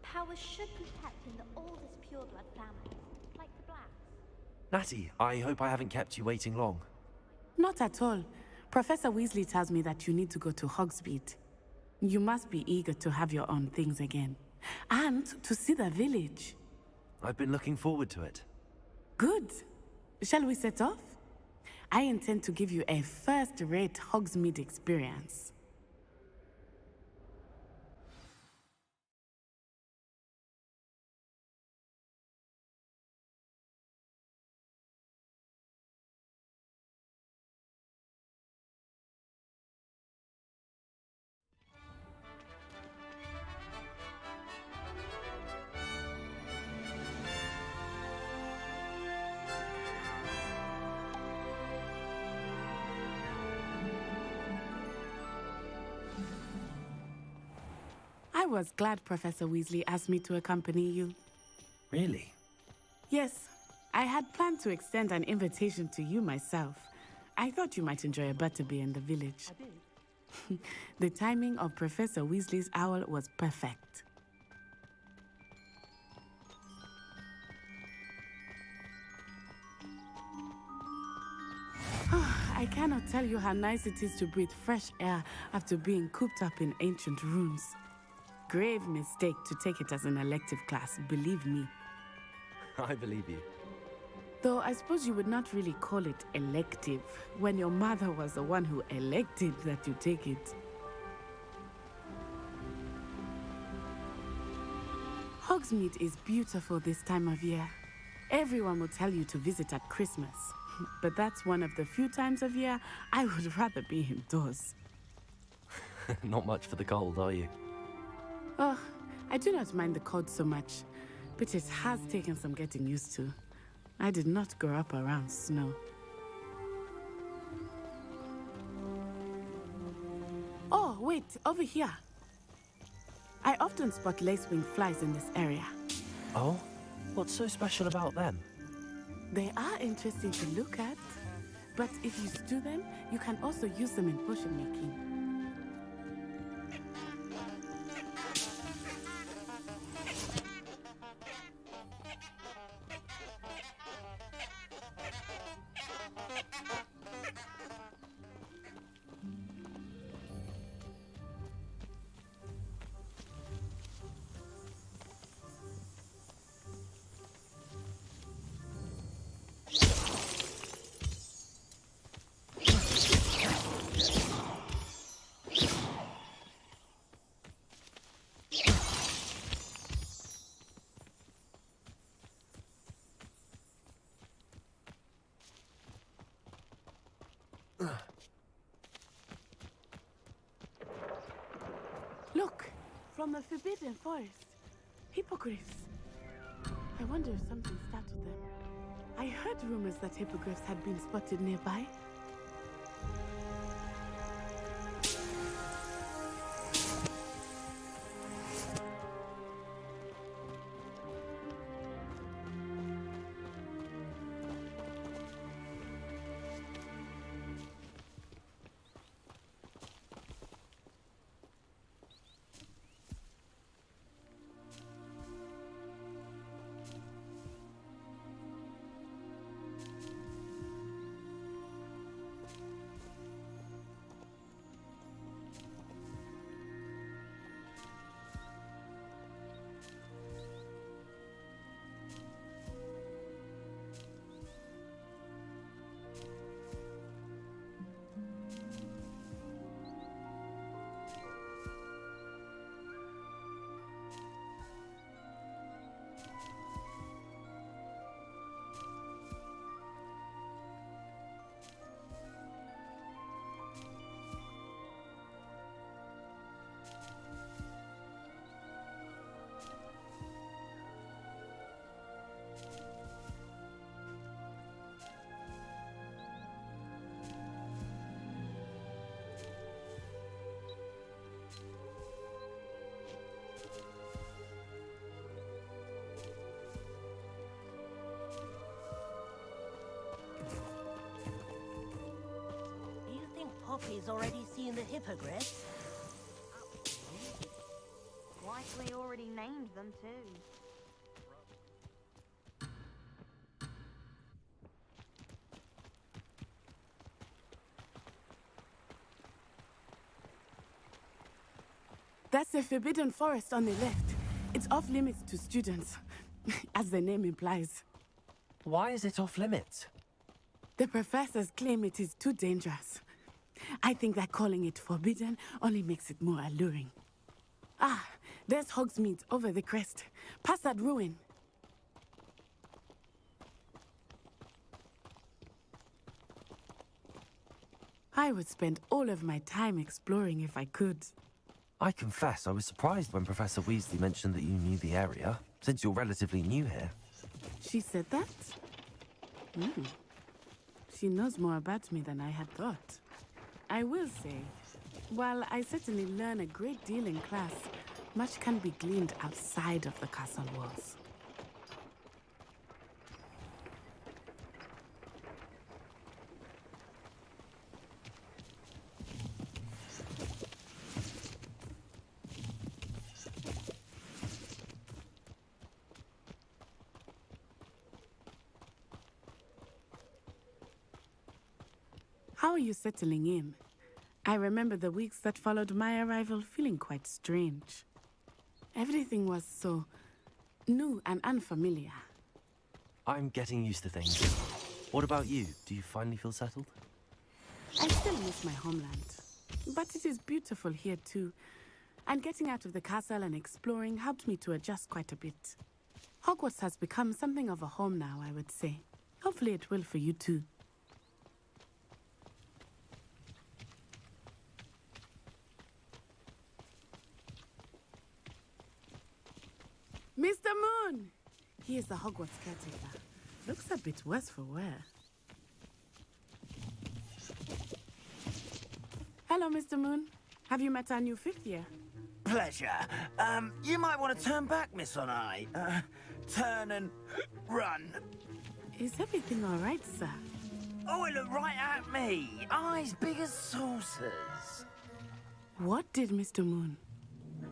Powers should be kept in the oldest pureblood family, like the Blacks. Natty, I hope I haven't kept you waiting long. Not at all. Professor Weasley tells me that you need to go to Hogsmeade. You must be eager to have your own things again. And to see the village. I've been looking forward to it. Good. Shall we set off? I intend to give you a first-rate Hogsmeade experience. I was glad Professor Weasley asked me to accompany you. Really? Yes, I had planned to extend an invitation to you myself. I thought you might enjoy a butterbeer in the village. I did. The timing of Professor Weasley's owl was perfect. I cannot tell you how nice it is to breathe fresh air after being cooped up in ancient rooms. Grave mistake to take it as an elective class, believe me. I believe you. Though I suppose you would not really call it elective when your mother was the one who elected that you take it. Hogsmeade is beautiful this time of year. Everyone will tell you to visit at Christmas, but that's one of the few times of year I would rather be indoors. Not much for the cold, are you? Oh, I do not mind the cold so much, but it has taken some getting used to. I did not grow up around snow. Oh, wait, over here. I often spot lacewing flies in this area. Oh? What's so special about them? They are interesting to look at, but if you stew them, you can also use them in potion making. Look, from the Forbidden Forest. Hippogriffs. I wonder if something startled them. I heard rumors that hippogriffs had been spotted nearby. Poppy's already seen the hippogriffs. Likely already named them too. That's the Forbidden Forest on the left. It's off limits to students, as the name implies. Why is it off limits? The professors claim it is too dangerous. I think that calling it forbidden only makes it more alluring. Ah, there's Hogsmeade over the crest. Past that ruin. I would spend all of my time exploring if I could. I confess I was surprised when Professor Weasley mentioned that you knew the area, since you're relatively new here. She said that? She knows more about me than I had thought. I will say, while I certainly learn a great deal in class, much can be gleaned outside of the castle walls. How are you settling in? I remember the weeks that followed my arrival feeling quite strange. Everything was so new and unfamiliar. I'm getting used to things. What about you? Do you finally feel settled? I still miss my homeland, but it is beautiful here too. And getting out of the castle and exploring helped me to adjust quite a bit. Hogwarts has become something of a home now, I would say. Hopefully it will for you too. Mr. Moon! He is the Hogwarts caretaker. Looks a bit worse for wear. Hello, Mr. Moon. Have you met our new fifth year? Pleasure. You might want to turn back, Miss On Eye. Turn and run. Is everything all right, sir? Oh, it looked right at me. Eyes big as saucers. What did Mr. Moon?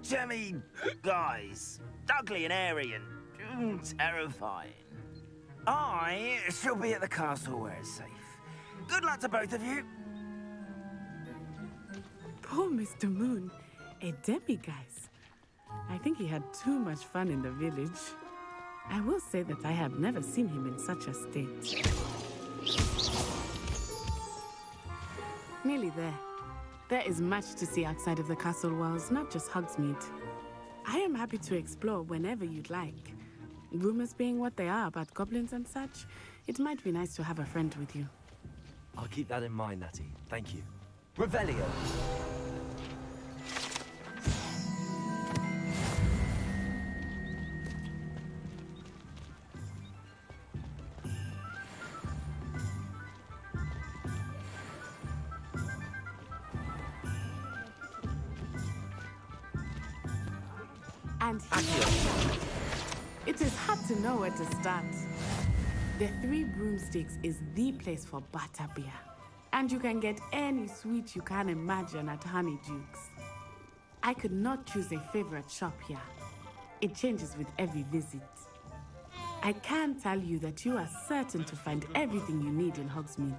Jemmy guys. Ugly and airy and terrifying. I shall be at the castle where it's safe. Good luck to both of you. Poor Mr. Moon. A demiguise. I think he had too much fun in the village. I will say that I have never seen him in such a state. Nearly there. There is much to see outside of the castle walls, not just Hogsmeade. I am happy to explore whenever you'd like. Rumors being what they are about goblins and such, it might be nice to have a friend with you. I'll keep that in mind, Natty. Thank you. Revelio! And here, it is hard to know where to start. The Three Broomsticks is the place for butterbeer. And you can get any sweet you can imagine at Honeydukes. I could not choose a favorite shop here. It changes with every visit. I can tell you that you are certain to find everything you need in Hogsmeade.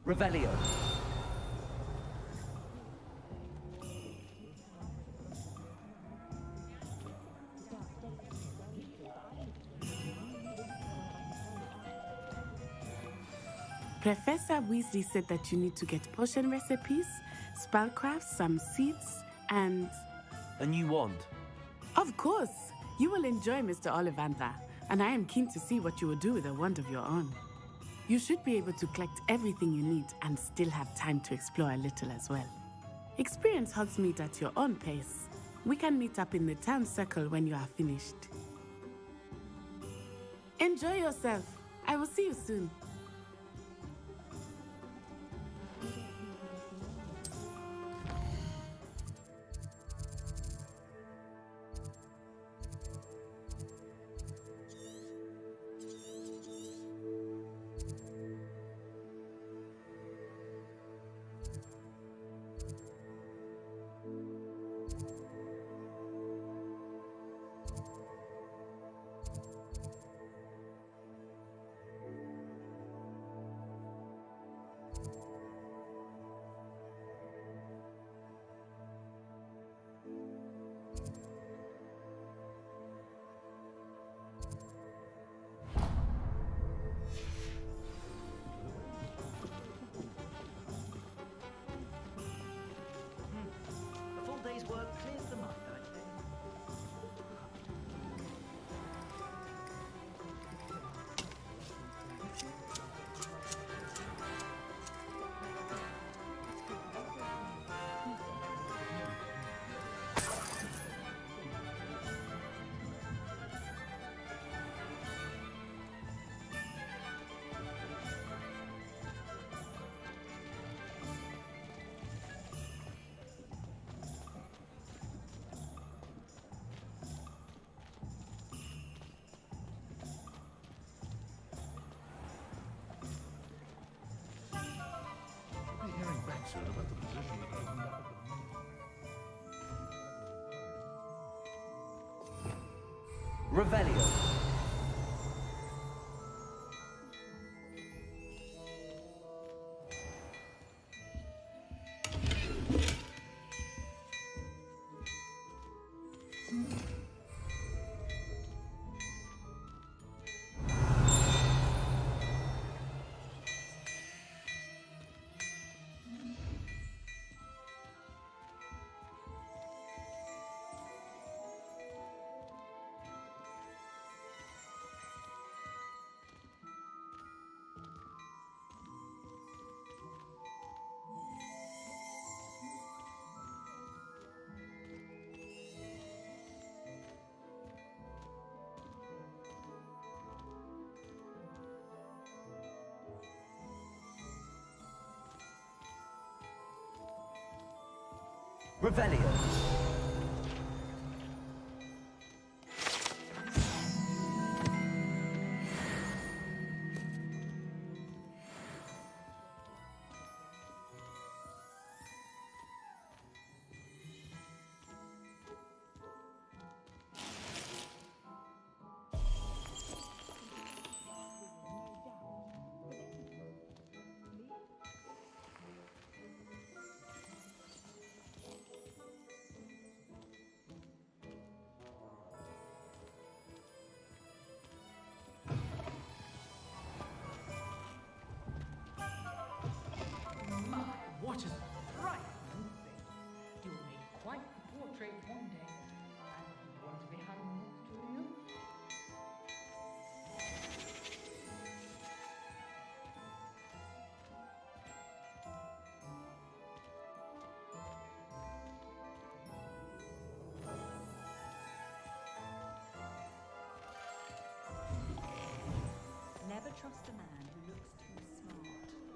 Revelio! Professor Weasley said that you need to get potion recipes, spellcrafts, some seeds, and... A new wand. Of course! You will enjoy Mr. Ollivander, and I am keen to see what you will do with a wand of your own. You should be able to collect everything you need and still have time to explore a little as well. Experience Hogsmeade at your own pace. We can meet up in the town circle when you are finished. Enjoy yourself. I will see you soon. Revelio. Revelio. What a frightening thing. You'll make quite the portrait one day. I want to be having next to you. Never trust a man who looks too smart.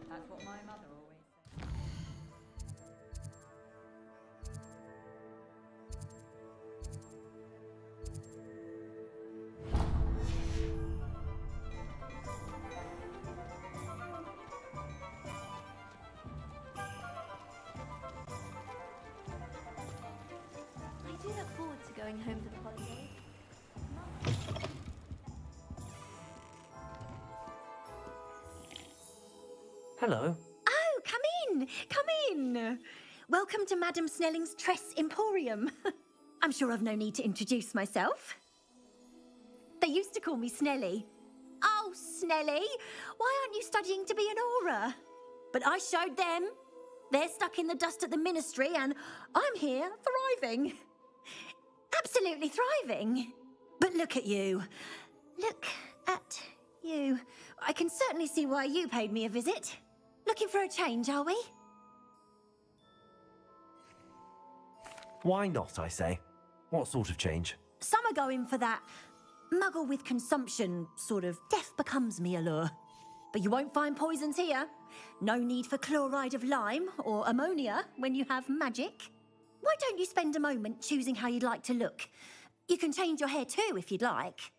That's what my mother always said. I do look forward to going home for the holidays. Hello. Oh, come in! Come in! Welcome to Madame Snelling's Tress Emporium. I'm sure I've no need to introduce myself. They used to call me Snelly. Oh, Snelly, why aren't you studying to be an aura? But I showed them. They're stuck in the dust at the ministry, and I'm here thriving. Absolutely thriving. But look at you. Look at you. I can certainly see why you paid me a visit. Looking for a change, are we? Why not, I say? What sort of change? Some are going for that muggle with consumption, sort of death becomes me allure. But you won't find poisons here. No need for chloride of lime or ammonia when you have magic. Why don't you spend a moment choosing how you'd like to look? You can change your hair too if you'd like.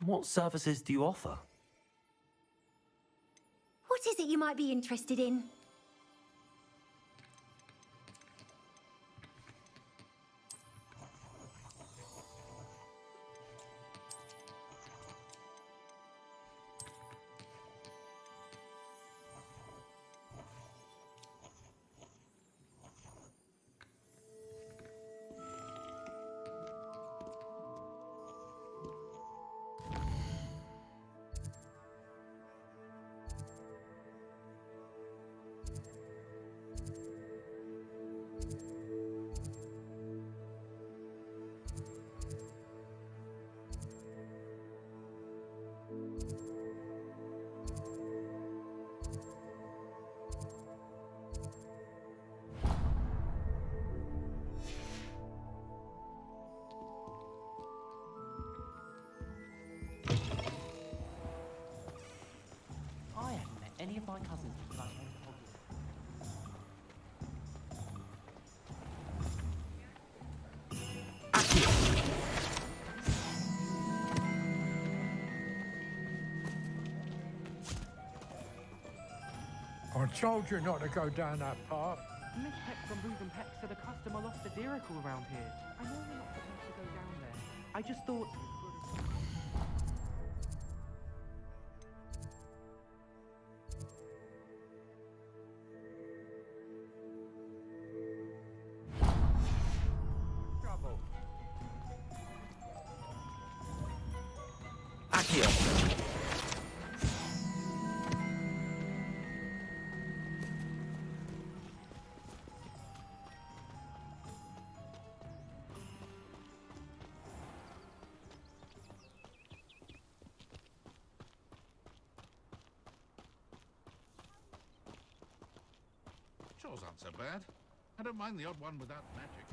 What services do you offer? What is it you might be interested in? Any of my cousins would like one I told you not to go down that path. Miss Peck from Booth and Peck said a customer lost a deeracle around here. I know we're not supposed to go down there. I just thought... Trouble. Accio! Chores aren't so bad. I don't mind the odd one without magic.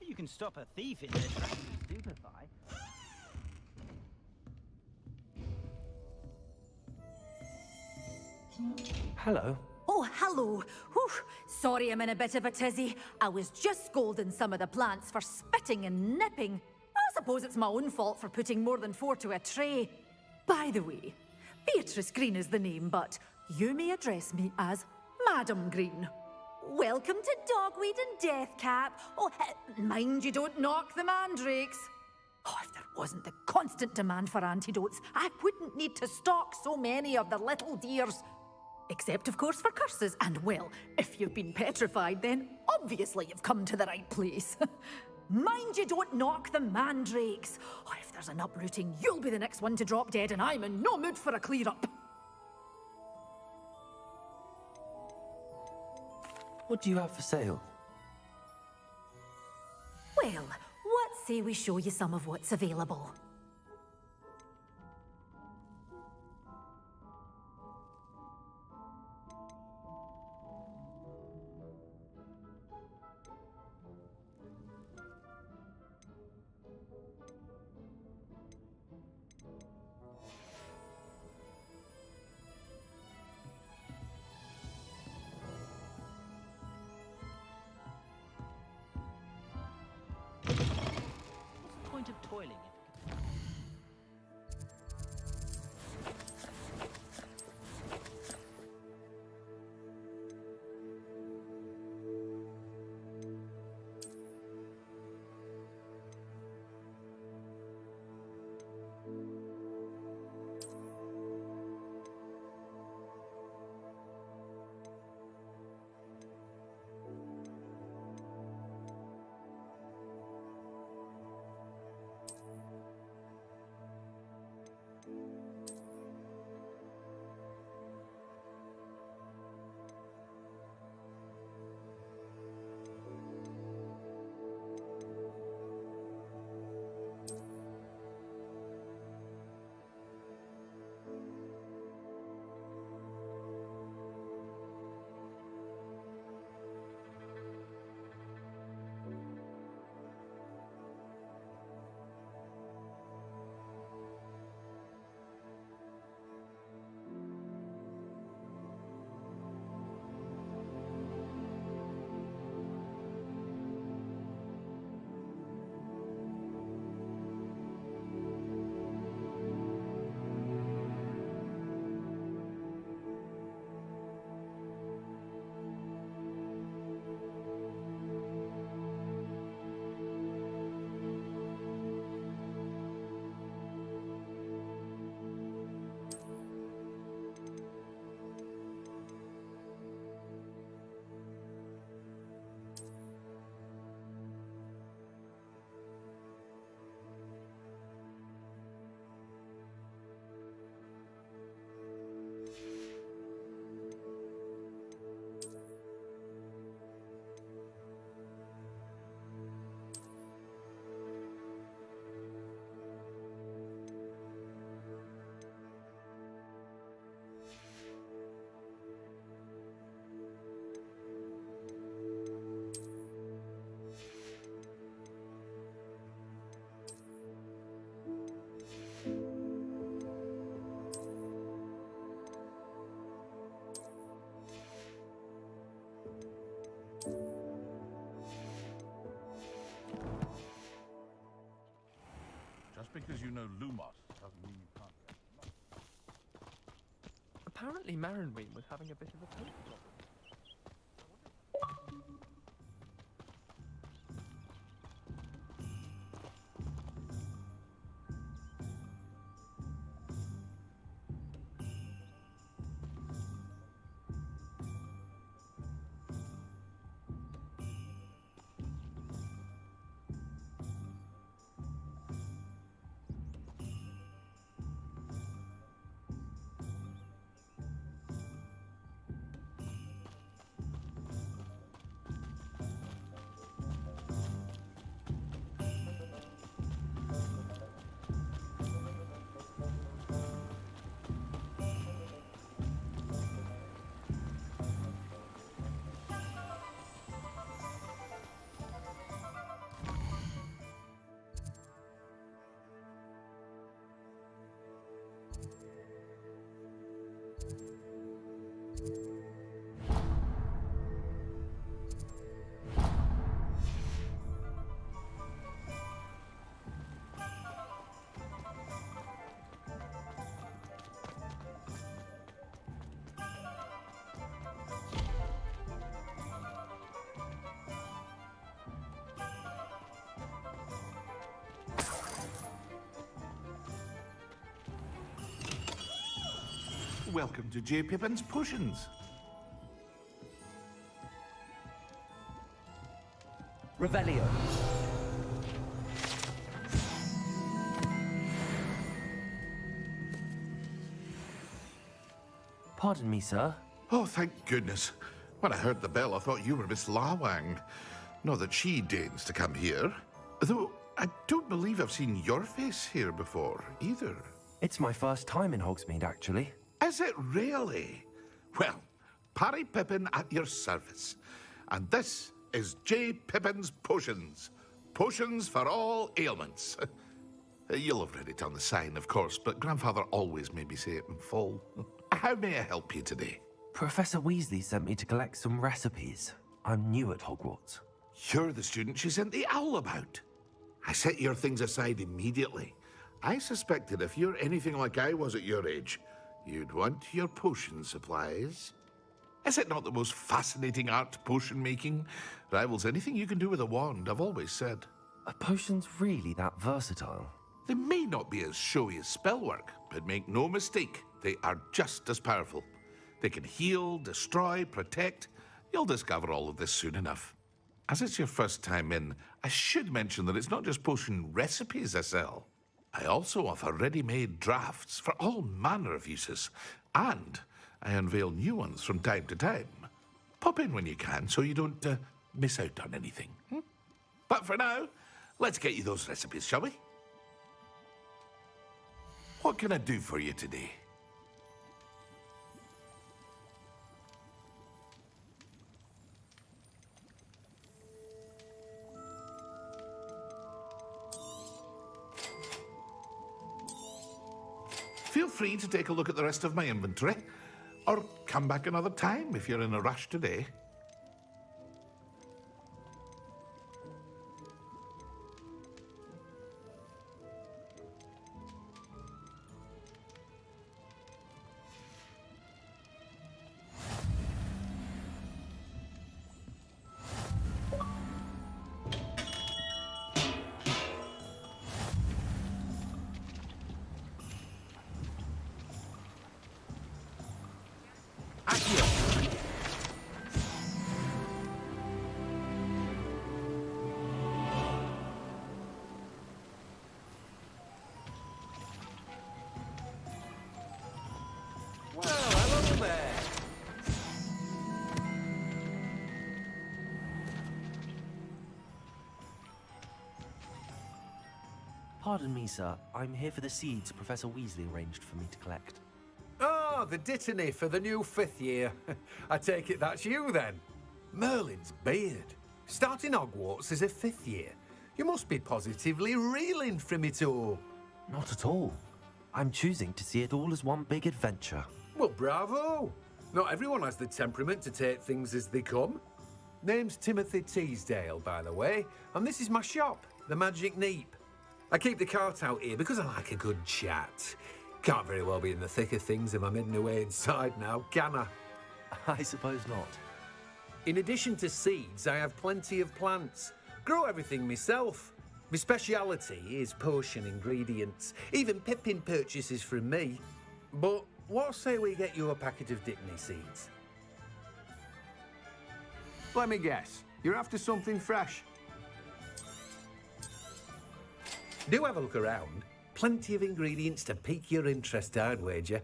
You can stop a thief in their tracks and stupefy. Hello. Oh, hello. Whew. Sorry I'm in a bit of a tizzy. I was just scolding some of the plants for spitting and nipping. I suppose it's my own fault for putting more than 4 to a tray. By the way, Beatrice Green is the name, but you may address me as Madam Green. Welcome to Dogweed and Deathcap. Oh, mind you don't knock the mandrakes. Oh, if there wasn't the constant demand for antidotes, I wouldn't need to stock so many of the little dears. Except, of course, for curses. And, well, if you've been petrified, then obviously you've come to the right place. Mind you don't knock the mandrakes. Oh, if there's an uprooting, you'll be the next one to drop dead, and I'm in no mood for a clear-up. What do you have for sale? Well, what say we show you some of what's available? Point of toiling in. Just because you know Lumos doesn't mean you can't get Apparently Marinween was having a bit of a post problem. Welcome to J. Pippin's Potions. Revelio. Pardon me, sir. Oh, thank goodness. When I heard the bell, I thought you were Miss Lawang. Not that she deigns to come here. Though I don't believe I've seen your face here before, either. It's my first time in Hogsmeade, actually. Is it really? Well, Parry Pippin at your service. And this is J. Pippin's Potions. Potions for all ailments. You'll have read it on the sign, of course, but Grandfather always made me say it in full. How may I help you today? Professor Weasley sent me to collect some recipes. I'm new at Hogwarts. You're the student she sent the owl about. I set your things aside immediately. I suspected if you're anything like I was at your age, you'd want your potion supplies. Is it not the most fascinating art, potion making? Rivals anything you can do with a wand, I've always said. Are potions really that versatile? They may not be as showy as spellwork, but make no mistake, they are just as powerful. They can heal, destroy, protect. You'll discover all of this soon enough. As it's your first time in, I should mention that it's not just potion recipes I sell. I also offer ready-made drafts for all manner of uses, and I unveil new ones from time to time. Pop in when you can so you don't miss out on anything. But for now, let's get you those recipes, shall we? What can I do for you today? Feel free to take a look at the rest of my inventory, or come back another time if you're in a rush today. Pardon me, sir. I'm here for the seeds Professor Weasley arranged for me to collect. Oh, the dittany for the new 5th year. I take it that's you, then. Merlin's beard. Starting Hogwarts as a 5th year. You must be positively reeling from it all. Not at all. I'm choosing to see it all as one big adventure. Well, bravo. Not everyone has the temperament to take things as they come. Name's Timothy Teasdale, by the way, and this is my shop, the Magic Neep. I keep the cart out here because I like a good chat. Can't very well be in the thick of things if I'm hidden away inside now, can I? I suppose not. In addition to seeds, I have plenty of plants. Grow everything myself. My speciality is potion ingredients. Even Pippin purchases from me. But what say we get you a packet of Dittany seeds? Let me guess. You're after something fresh. Do have a look around. Plenty of ingredients to pique your interest, I'd wager.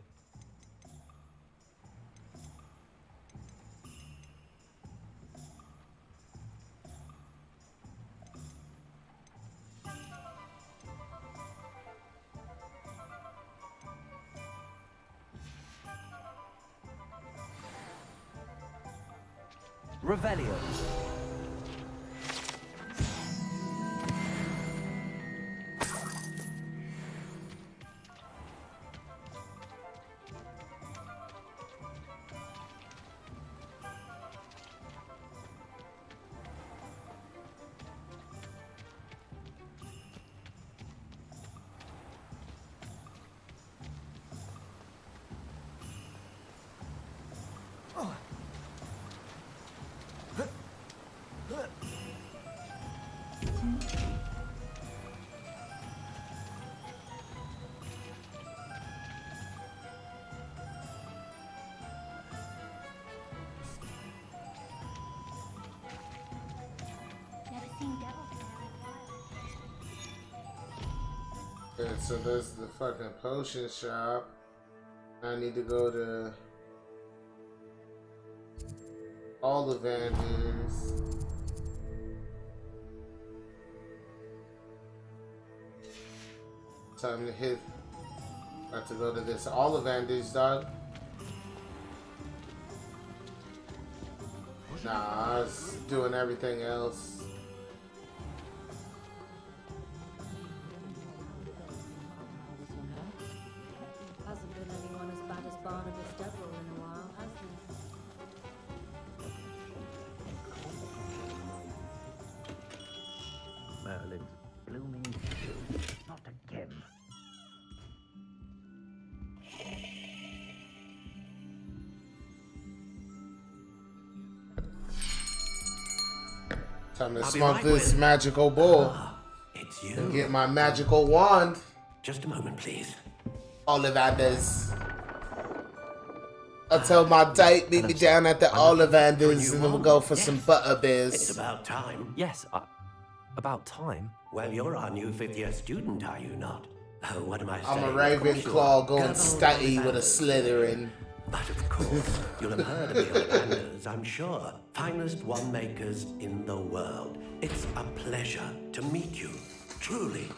Revelio. Never seen devils there in a while. Okay, so there's the fucking potion shop. I need to go to Ollivanders. Time to hit. Got to go to this Ollivanders, dog. Nah, I was doing everything else. Hasn't been anyone as bad as Barnabas Devil in a while, has there? Merlin's blooming shoe. Not again. Time to smoke this magical bowl. It's you. And get my magical wand. Just a moment, please. Ollivanders. I'll tell my date, meet me down at the Ollivanders and then we'll go for some butterbeers. It's about time. Yes, about time. Well, you're our new 5th year student, are you not? Oh, what am I I'm saying? a Ravenclaw going statty with a Slytherin. But of course, you'll have heard of the Ollivanders, I'm sure. Finest wand makers in the world. It's a pleasure to meet you, truly.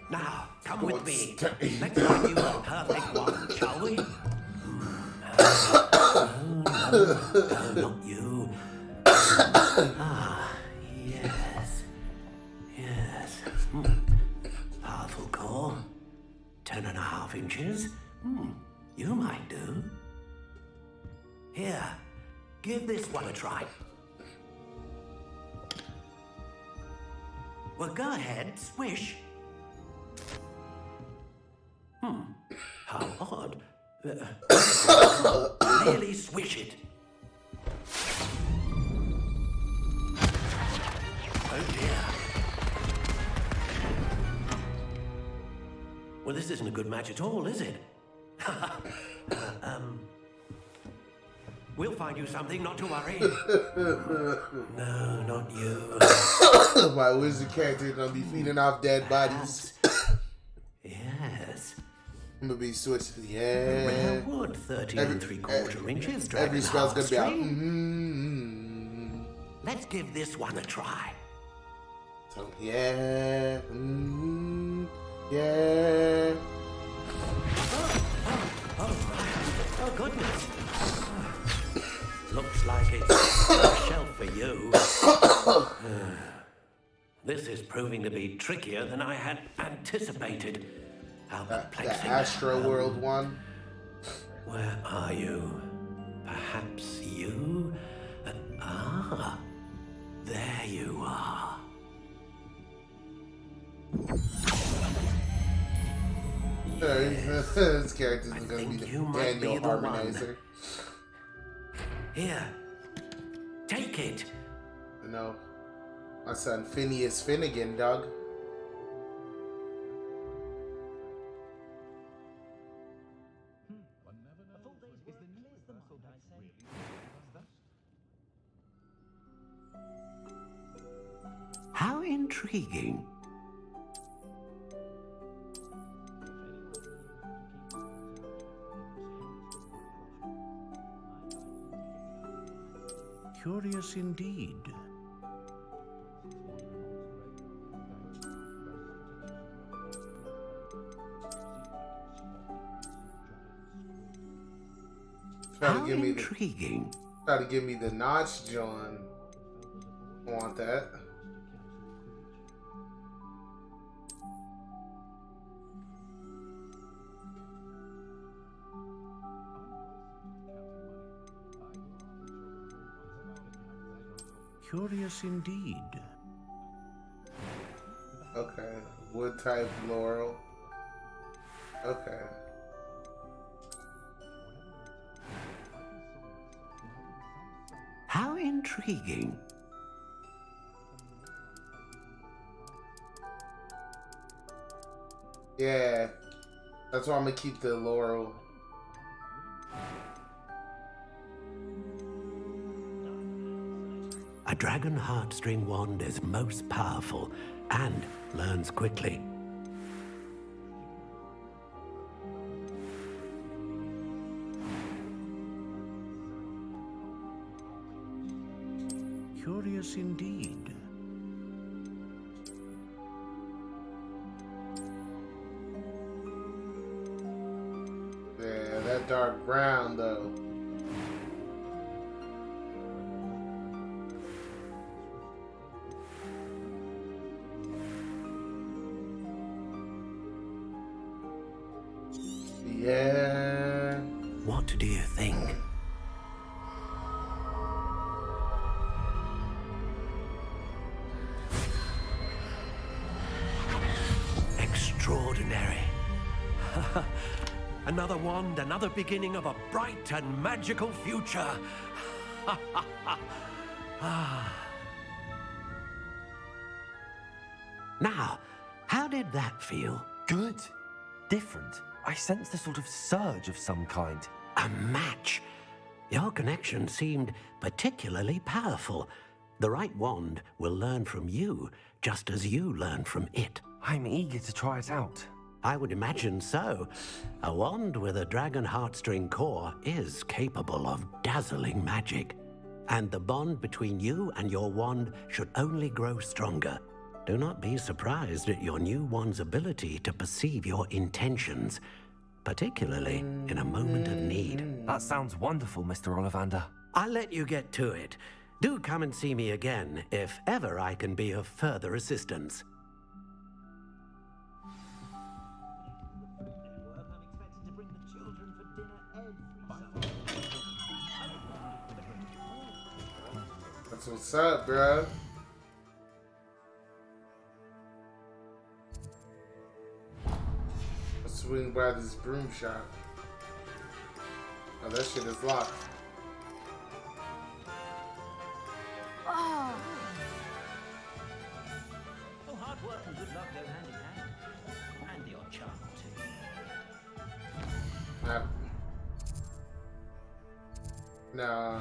Now, come with me. Let's find you a perfect wand, shall we? No, not you. Ah, yes. Yes. Powerful core. 10.5 inches. You might do. Here, give this one a try. Well, go ahead, swish. How odd. Really swish it. Oh dear. Well, this isn't a good match at all, is it? We'll find you something, not to worry. No, not you. My wizard character gonna be feeding off dead bodies. Yes. I'm gonna be switched. Yeah. Rare wood, 13 3/4 inches. Every spell's gonna be out. Let's give this one a try. So, yeah. Yeah. Oh, goodness. Looks like it's a shelf for you. This is proving to be trickier than I had anticipated. How perplexing. The Astro World one. Where are you? Perhaps you? There you are. His character's gonna be the Daniel Harmonizer. Here, take it. No, my son Phineas Finnegan, dog. How intriguing. Curious indeed. How intriguing. Try to give me the notch, John. I want that. Curious indeed. Okay, wood type laurel. Okay. How intriguing. Yeah, that's why I'm gonna keep the laurel. A dragon heartstring wand is most powerful and learns quickly. Curious indeed. Yeah, that dark brown though. Yeah. What do you think? Extraordinary. Another wand, another beginning of a bright and magical future. Now, how did that feel? Good. Different. I sensed a sort of surge of some kind. A match. Your connection seemed particularly powerful. The right wand will learn from you, just as you learn from it. I'm eager to try it out. I would imagine so. A wand with a dragon heartstring core is capable of dazzling magic. And the bond between you and your wand should only grow stronger. Do not be surprised at your new wand's ability to perceive your intentions, particularly in a moment of need. That sounds wonderful, Mr. Ollivander. I'll let you get to it. Do come and see me again if ever I can be of further assistance. That's what's up, bro. Let's swing by this broom shop. Oh, that shit is locked. Oh. Oh, hard work and good luck go hand in hand. And the odd charm too. No.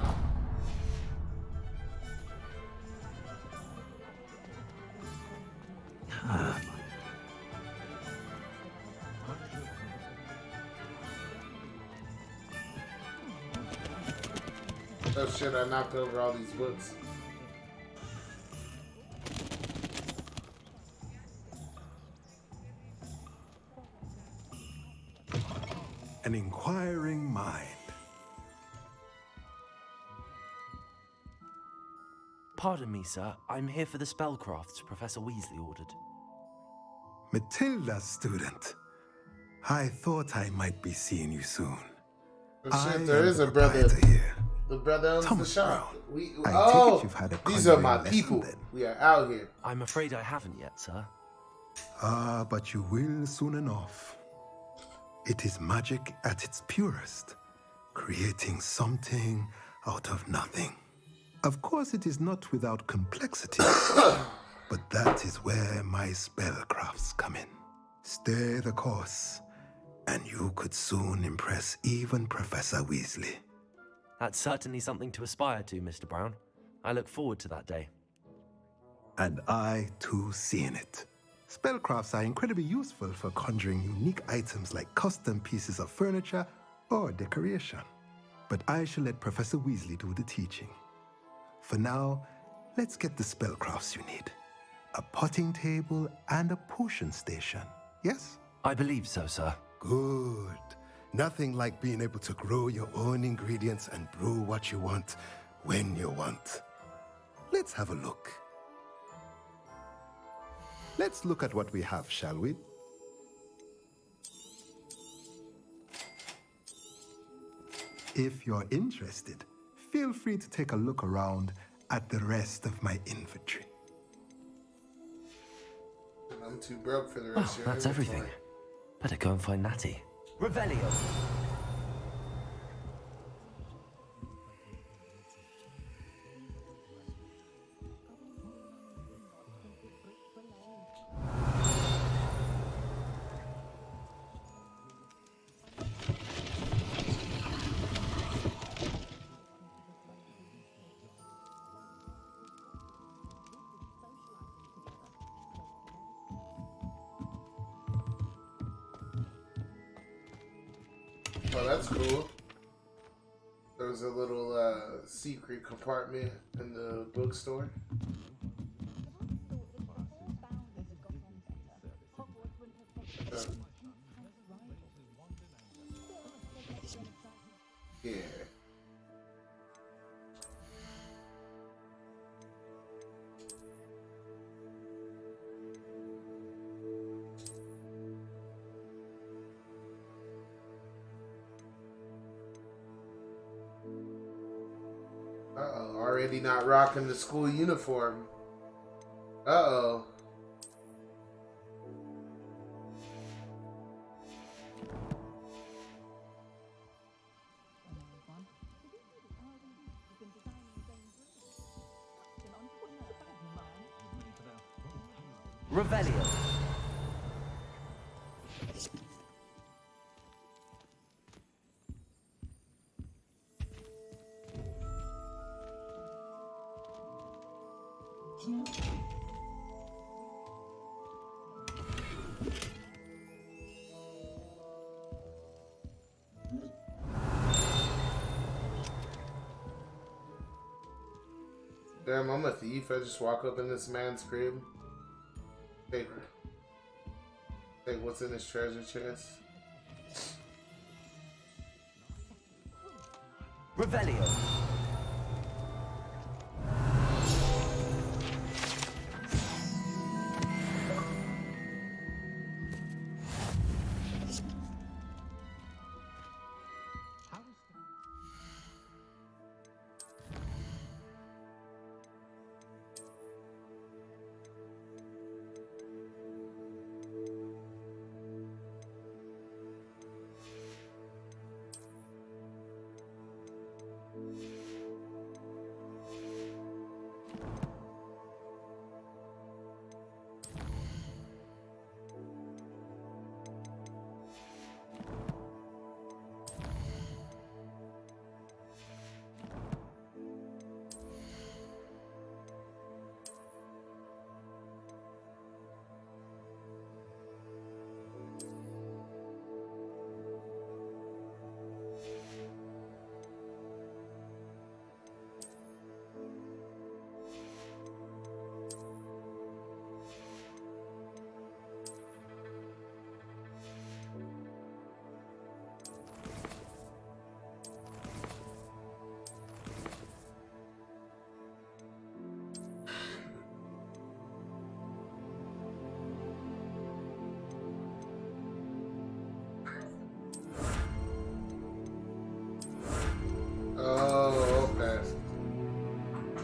Oh shit, I knocked over all these books. An inquiring mind. Pardon me, sir. I'm here for the spellcrafts Professor Weasley ordered. Matilda's student. I thought I might be seeing you soon. Oh shit, there is a brother here. The brother owns the shop. These are my people. We are out here. I'm afraid I haven't yet, sir. But you will soon enough. It is magic at its purest, creating something out of nothing. Of course, it is not without complexity, but that is where my spellcrafts come in. Stay the course, and you could soon impress even Professor Weasley. That's certainly something to aspire to, Mr. Brown. I look forward to that day. And I, too, see in it. Spellcrafts are incredibly useful for conjuring unique items like custom pieces of furniture or decoration. But I shall let Professor Weasley do the teaching. For now, let's get the spellcrafts you need. A potting table and a potion station, yes? I believe so, sir. Good. Nothing like being able to grow your own ingredients and brew what you want when you want. Let's have a look. Let's look at what we have, shall we? If you're interested, feel free to take a look around at the rest of my inventory. I'm too broke for the rest of your that's everything. Better go and find Natty. Revelio! Oh, that's cool. There was a little secret compartment in the bookstore. Yeah. Uh-oh, already not rocking the school uniform. Uh-oh. Revelio. Damn, I'm a thief. I just walk up in this man's crib. Take what's in his treasure chest. Revelio. Oh, okay.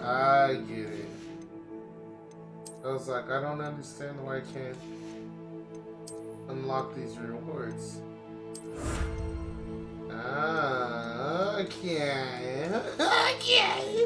I get it. I was like, I don't understand why I can't unlock these rewards. Okay. Okay.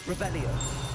Revelio.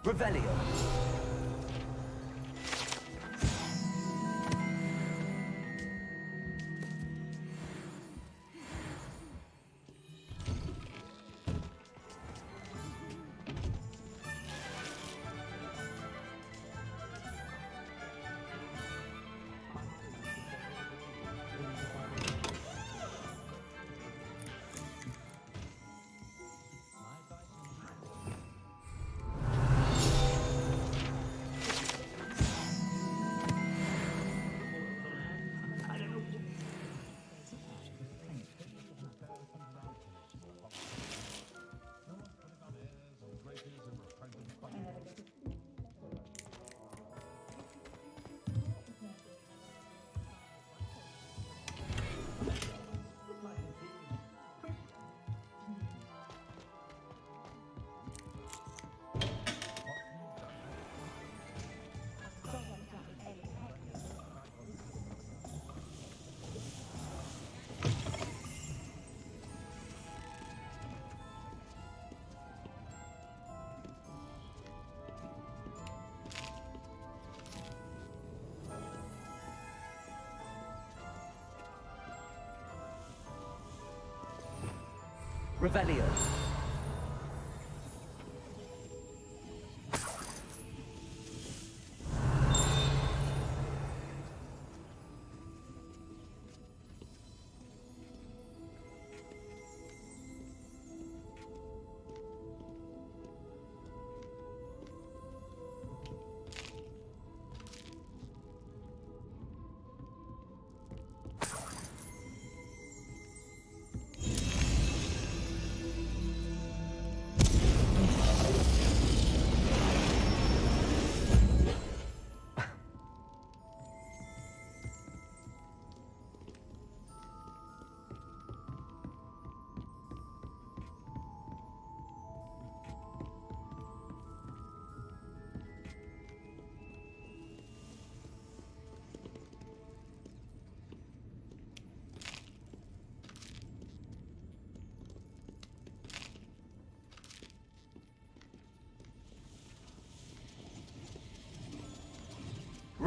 Revelio. Revelio.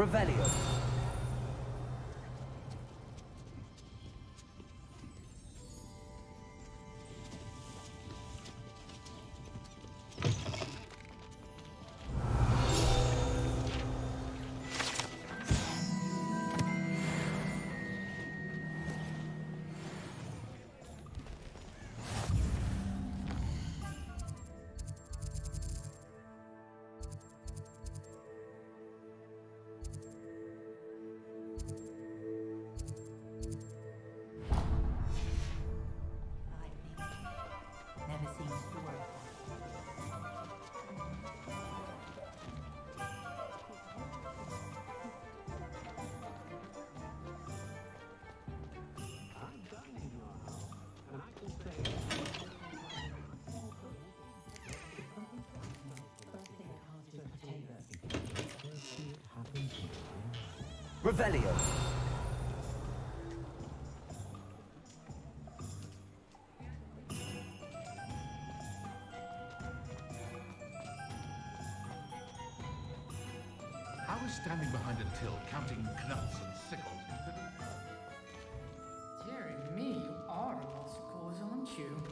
Revelio. Revelio. How is standing behind a till, counting knuts and sickles? Dearie me, you are a lost cause, aren't you?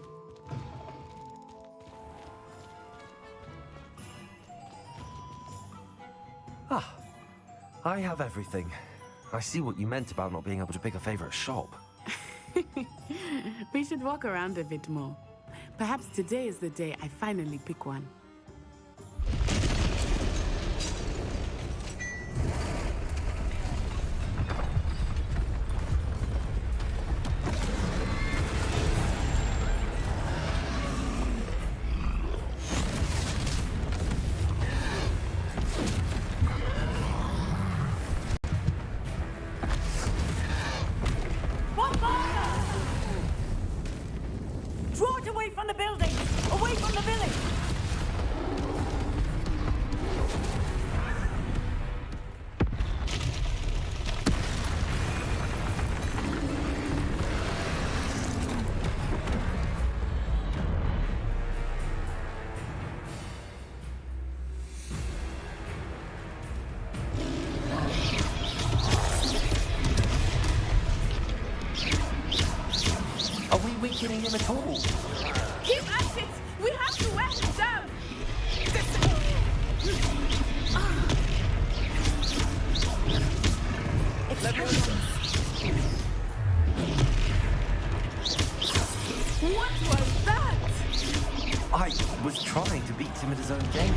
Ah, I have everything. I see what you meant about not being able to pick a favorite shop. We should walk around a bit more. Perhaps today is the day I finally pick one. Draw it away from the building! Away from the village! Are we weakening him at all? Keep at it! We have to wear him down! What was that? I was trying to beat him at his own game.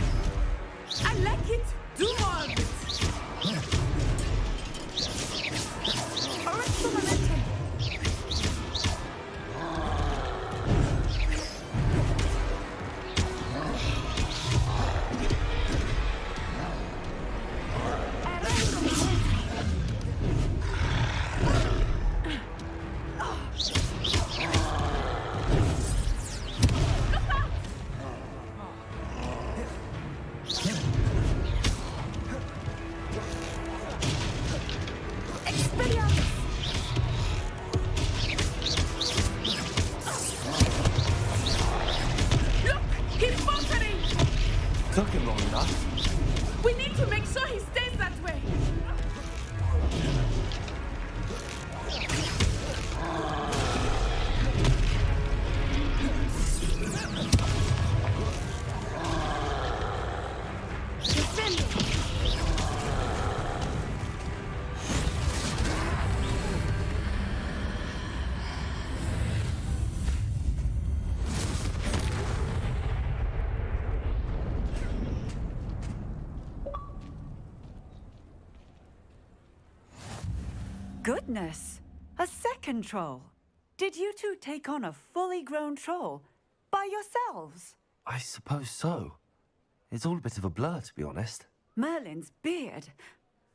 I like it! Do more of it! Arrest the momentum! Took him long enough. We need to make sure he stays that way. Goodness! A second troll! Did you two take on a fully grown troll? By yourselves? I suppose so. It's all a bit of a blur, to be honest. Merlin's beard.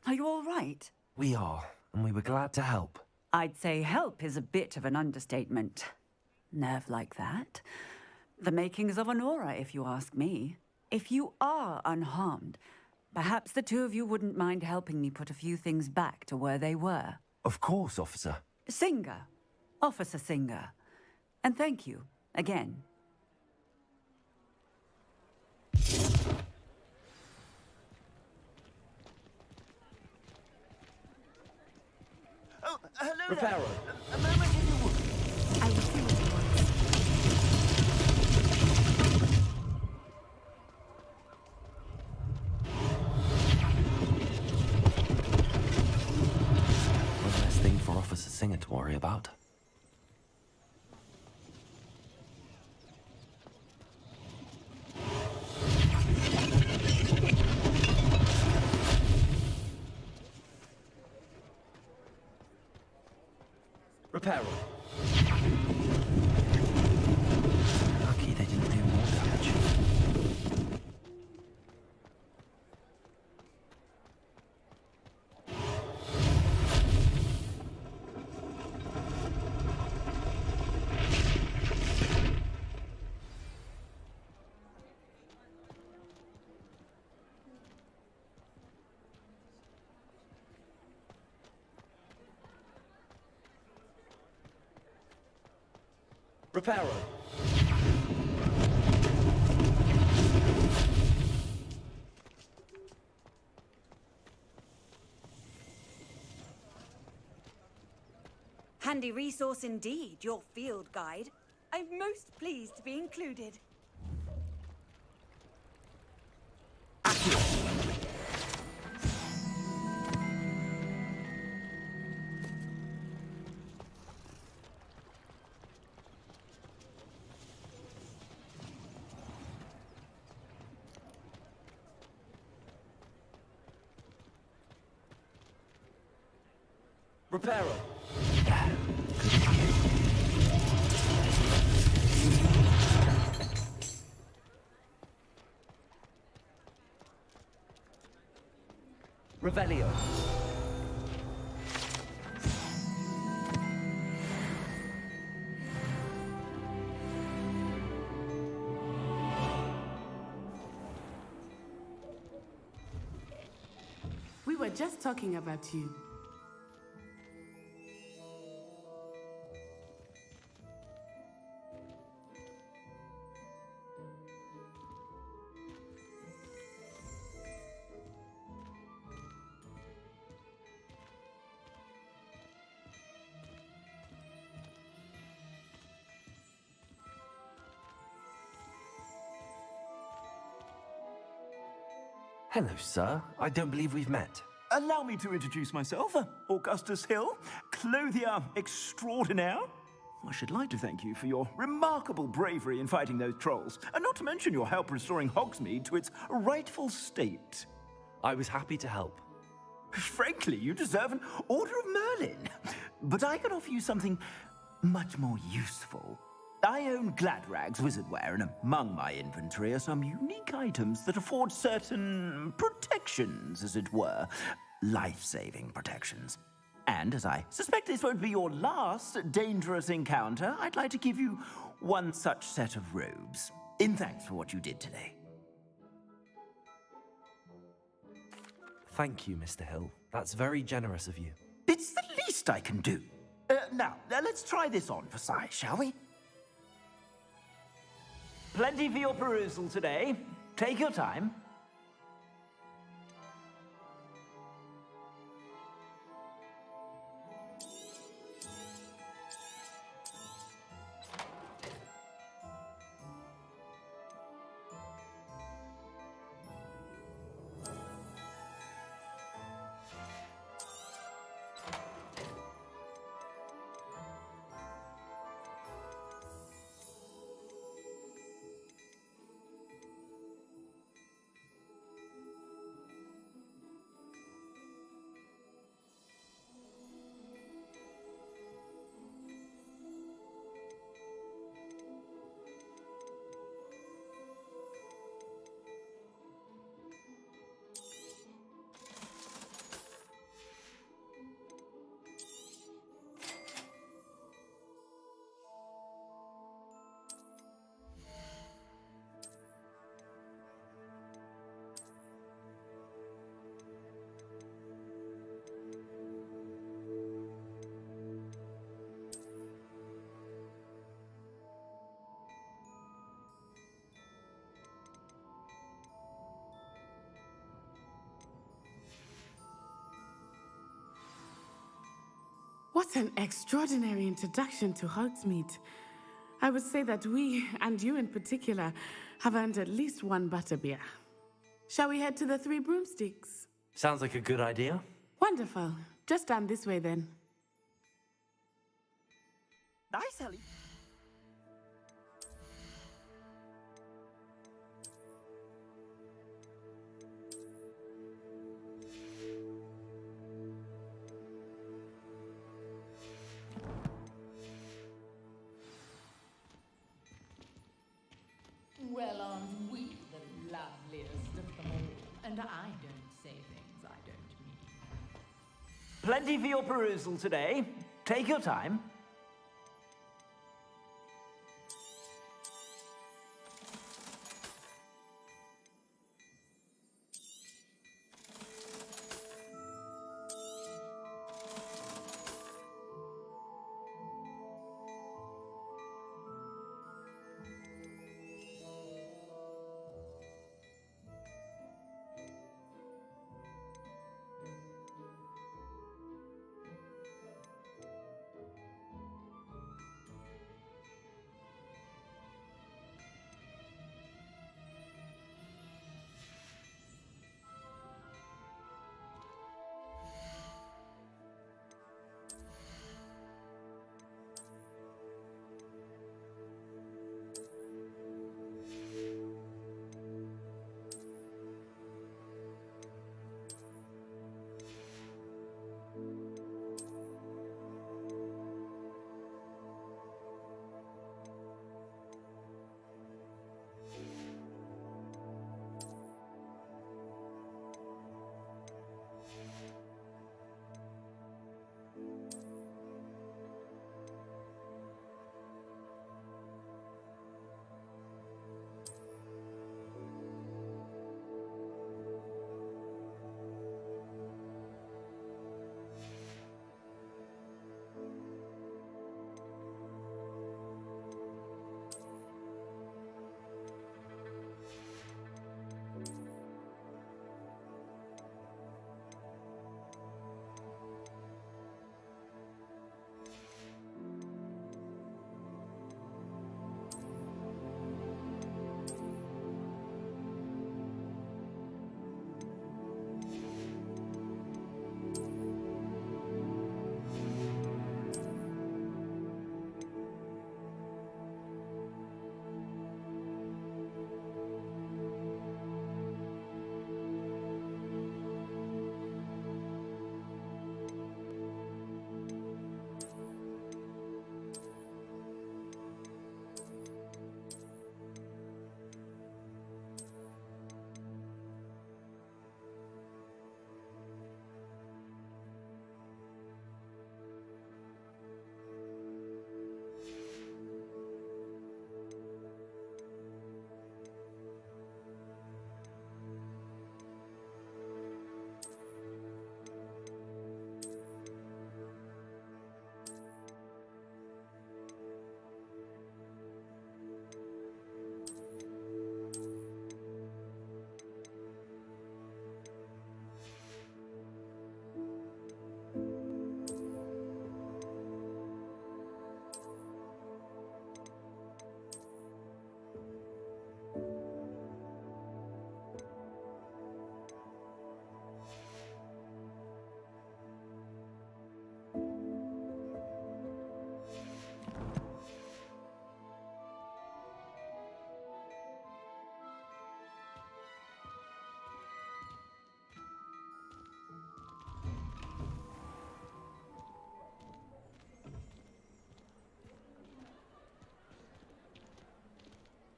Are you all right? We are, and we were glad to help. I'd say help is a bit of an understatement. Nerve like that. The makings of an aura, if you ask me. If you are unharmed, perhaps the two of you wouldn't mind helping me put a few things back to where they were. Of course, officer. Singer. Officer Singer. And thank you, again. Oh, hello Reparo. there. A moment if you would. I will see what you want. One less thing for Officer Singer to worry about. Reparo. Lucky they didn't do more damage. Reparo. Handy resource indeed, your field guide. I'm most pleased to be included. Reparo. Revelio. We were just talking about you. Hello, sir. I don't believe we've met. Allow me to introduce myself, Augustus Hill, clothier extraordinaire. I should like to thank you for your remarkable bravery in fighting those trolls, and not to mention your help restoring Hogsmeade to its rightful state. I was happy to help. Frankly, you deserve an Order of Merlin. But I can offer you something much more useful. I own Gladrag's wizardware, and among my inventory are some unique items that afford certain protections, as it were. Life-saving protections. And as I suspect this won't be your last dangerous encounter, I'd like to give you one such set of robes, in thanks for what you did today. Thank you, Mr. Hill. That's very generous of you. It's the least I can do. Now, let's try this on for size, shall we? Plenty for your perusal today. Take your time. What an extraordinary introduction to Hogsmeade. I would say that we, and you in particular, have earned at least one butterbeer. Shall we head to the Three Broomsticks? Sounds like a good idea. Wonderful. Just stand this way then. Nice, Ellie. Well, aren't we the loveliest of them all? And I don't say things I don't mean. Plenty for your perusal today. Take your time.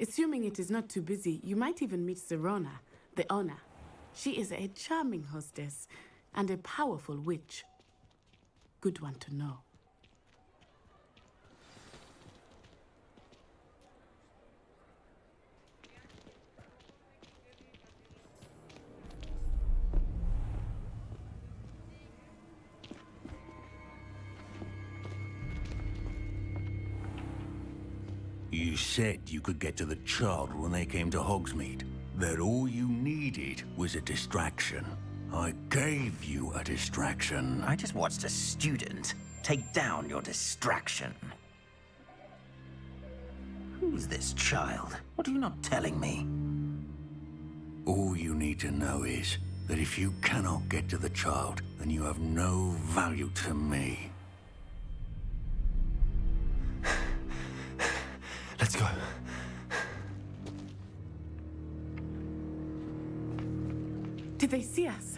Assuming it is not too busy, you might even meet Sirona, the owner. She is a charming hostess and a powerful witch. Good one to know. You said you could get to the child when they came to Hogsmeade. That all you needed was a distraction. I gave you a distraction. I just watched a student take down your distraction. Who's this child? What are you not telling me? All you need to know is that if you cannot get to the child, then you have no value to me. Let's go. Did they see us?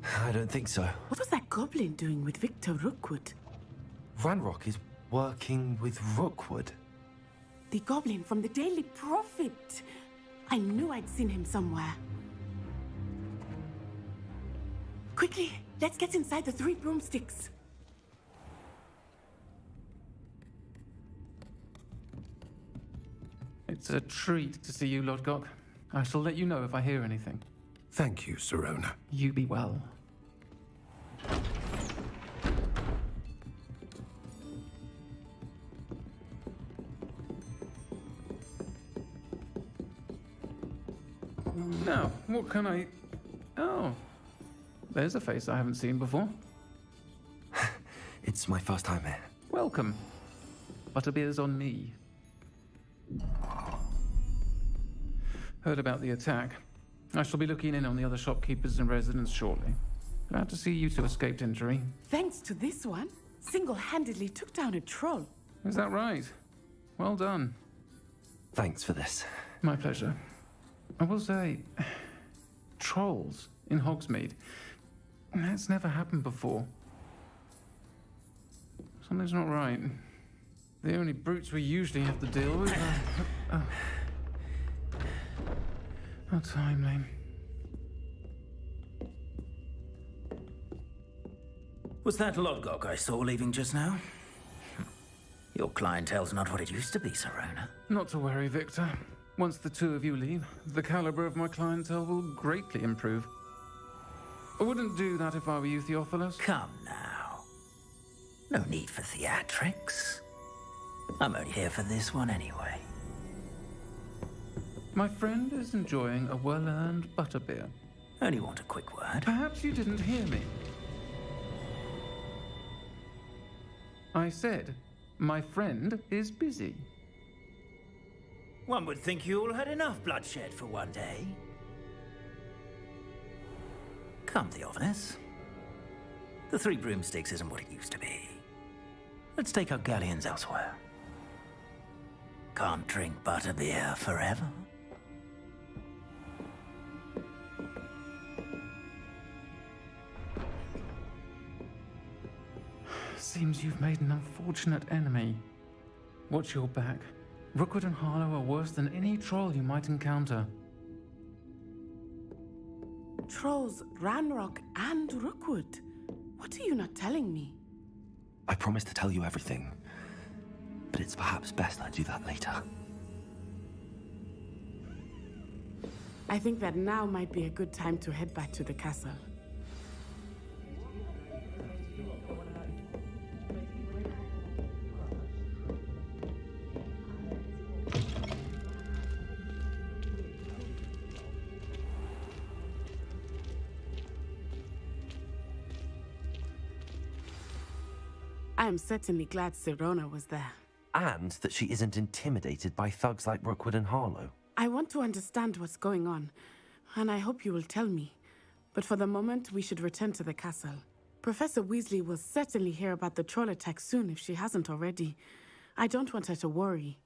I don't think so. What was that goblin doing with Victor Rookwood? Ranrock is working with Rookwood. The goblin from the Daily Prophet. I knew I'd seen him somewhere. Quickly, let's get inside the 3 broomsticks. It's a treat to see you, Lodgok. I shall let you know if I hear anything. Thank you, Sirona. You be well. Now, what can I... Oh, there's a face I haven't seen before. It's my first time here. Welcome. Butterbeer's on me. Heard about the attack. I shall be looking in on the other shopkeepers and residents shortly. Glad to see you two escaped injury. Thanks to this one, single-handedly took down a troll. Is that right? Well done. Thanks for this. My pleasure. I will say, trolls in Hogsmeade. That's never happened before. Something's not right. The only brutes we usually have to deal with are... How timely. Was that Lodgok I saw leaving just now? Your clientele's not what it used to be, Sirona. Not to worry, Victor. Once the two of you leave, the caliber of my clientele will greatly improve. I wouldn't do that if I were you, Theophilus. Come now. No need for theatrics. I'm only here for this one anyway. My friend is enjoying a well-earned butterbeer. Only want a quick word. Perhaps you didn't hear me. I said, my friend is busy. One would think you all had enough bloodshed for one day. Come, Theophilus. The 3 broomsticks isn't what it used to be. Let's take our galleons elsewhere. Can't drink butterbeer forever. Seems you've made an unfortunate enemy. Watch your back. Rookwood and Harlow are worse than any troll you might encounter. Trolls, Ranrock, and Rookwood. What are you not telling me? I promised to tell you everything, but it's perhaps best I do that later. I think that now might be a good time to head back to the castle. I am certainly glad Sirona was there. And that she isn't intimidated by thugs like Rookwood and Harlow. I want to understand what's going on, and I hope you will tell me. But for the moment, we should return to the castle. Professor Weasley will certainly hear about the troll attack soon if she hasn't already. I don't want her to worry.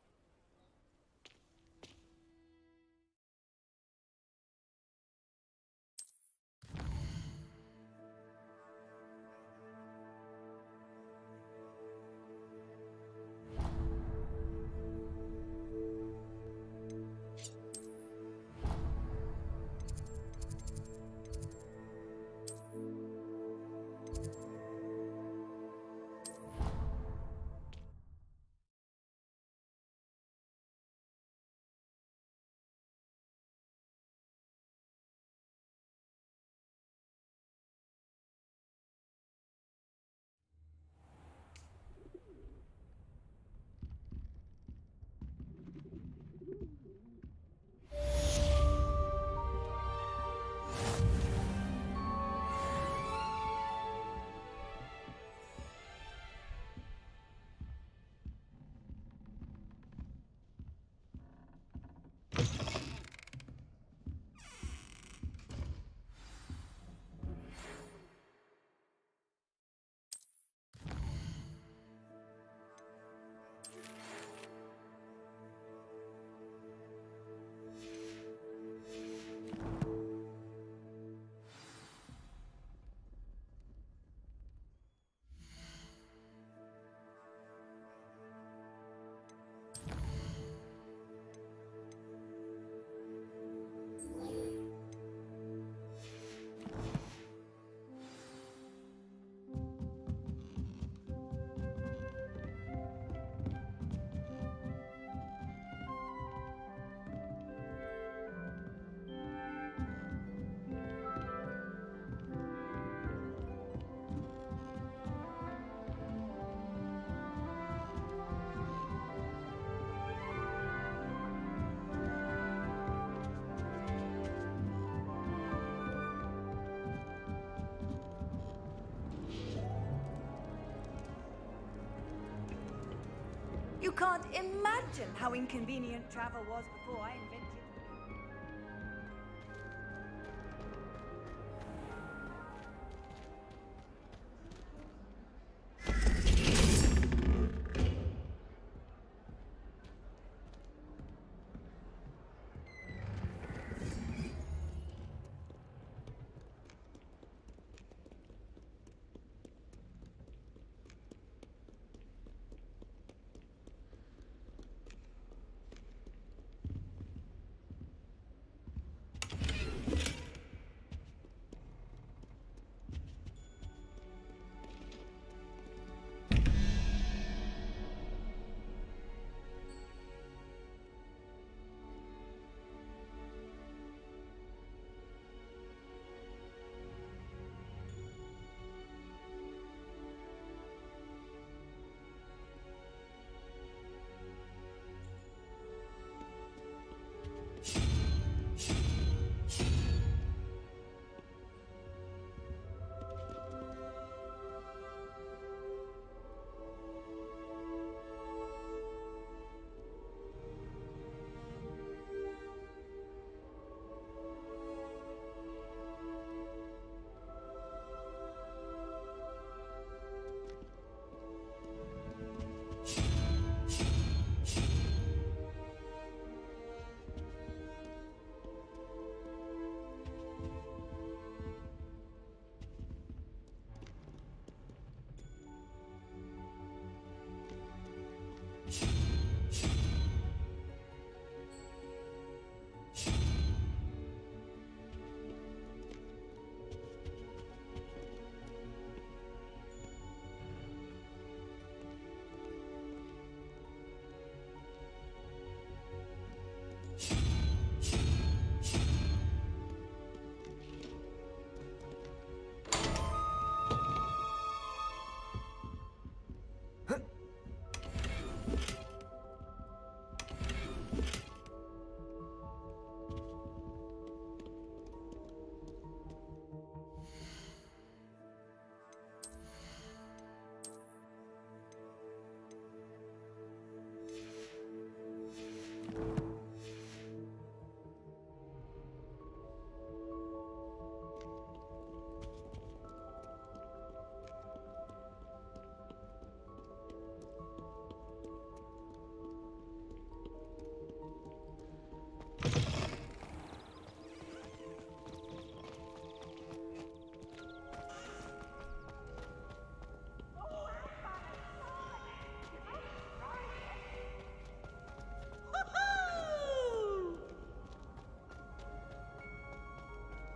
You can't imagine how inconvenient travel was before I invented it.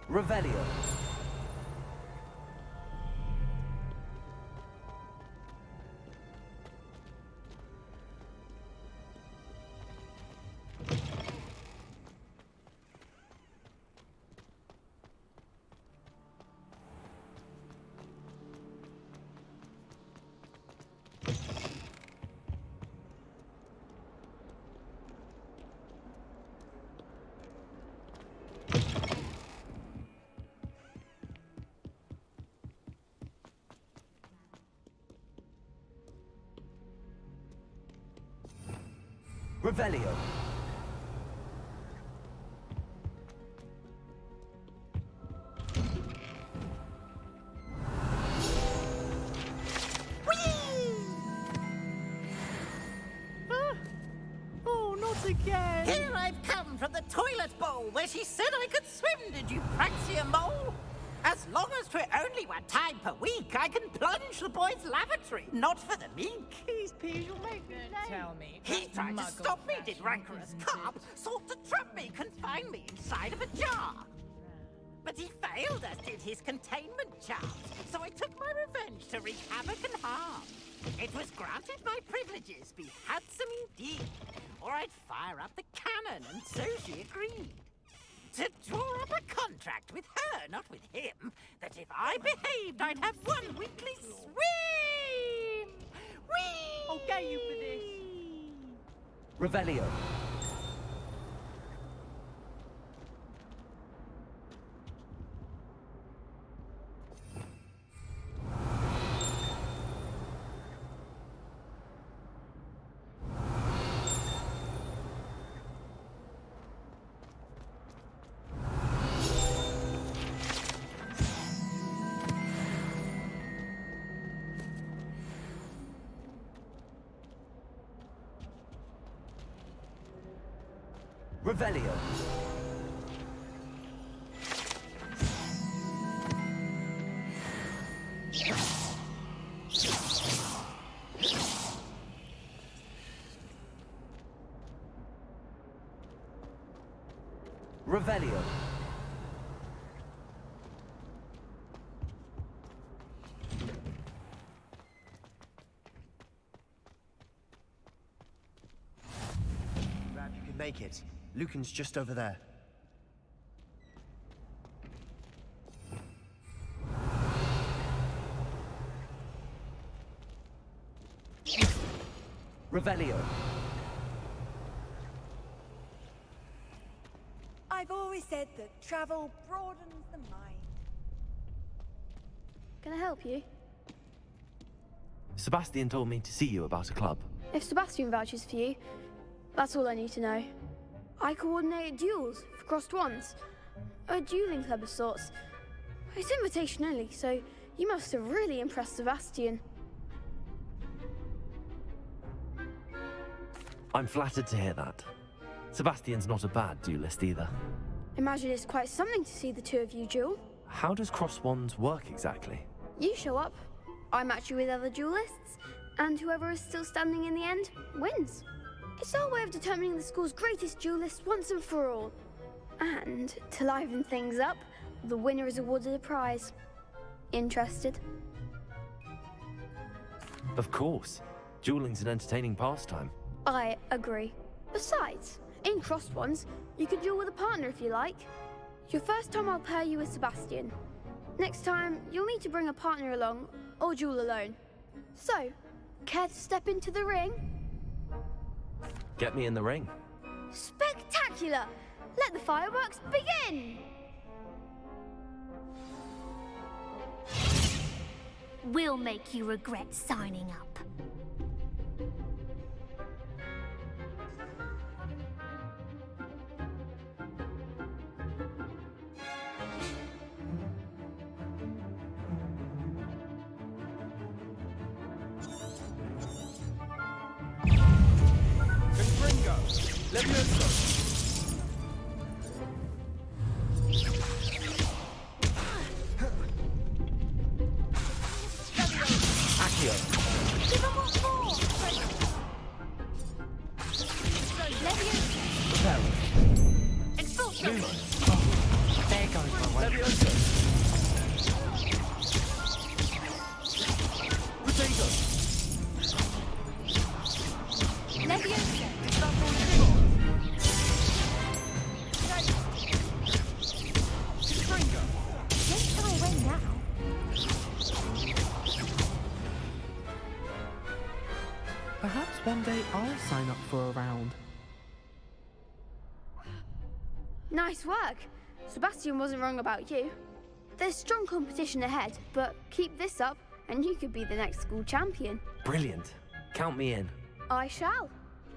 Revelio. Revelio. Oh, not again! Here I've come from the toilet bowl where she said I could swim, did you praxia mole? As long as 'twere only one time per week, I can plunge the boy's lavatory, not for the meek. These peas will make me tell me. He tried to stop me, did rancorous carp, sought to trap me, confine me inside of a jar. But he failed, as did his containment charms, so I took my revenge to wreak havoc and harm. It was granted my privileges be handsome indeed, or I'd fire up the cannon, and so she agreed. To draw up a contract with her, not with him, that if I behaved, I'd have one weekly swim! Whee! I'll get you for this. Revelio. Revelio. Revelio. Glad you could make it. Lucan's just over there. Revelio. I've always said that travel broadens the mind. Can I help you? Sebastian told me to see you about a club. If Sebastian vouches for you, that's all I need to know. I coordinate duels for crossed wands. A dueling club of sorts. It's invitation only, so you must have really impressed Sebastian. I'm flattered to hear that. Sebastian's not a bad duelist either. Imagine it's quite something to see the two of you duel. How does cross wands work exactly? You show up, I match you with other duelists, and whoever is still standing in the end wins. It's our way of determining the school's greatest duelist once and for all. And to liven things up, the winner is awarded a prize. Interested? Of course. Dueling's an entertaining pastime. I agree. Besides, in crossed ones, you can duel with a partner if you like. Your first time I'll pair you with Sebastian. Next time, you'll need to bring a partner along, or duel alone. So, care to step into the ring? Get me in the ring. Spectacular! Let the fireworks begin! We'll make you regret signing up. Perhaps one day I'll sign up for a round. Nice work. Sebastian wasn't wrong about you. There's strong competition ahead, but keep this up and you could be the next school champion. Brilliant. Count me in. I shall.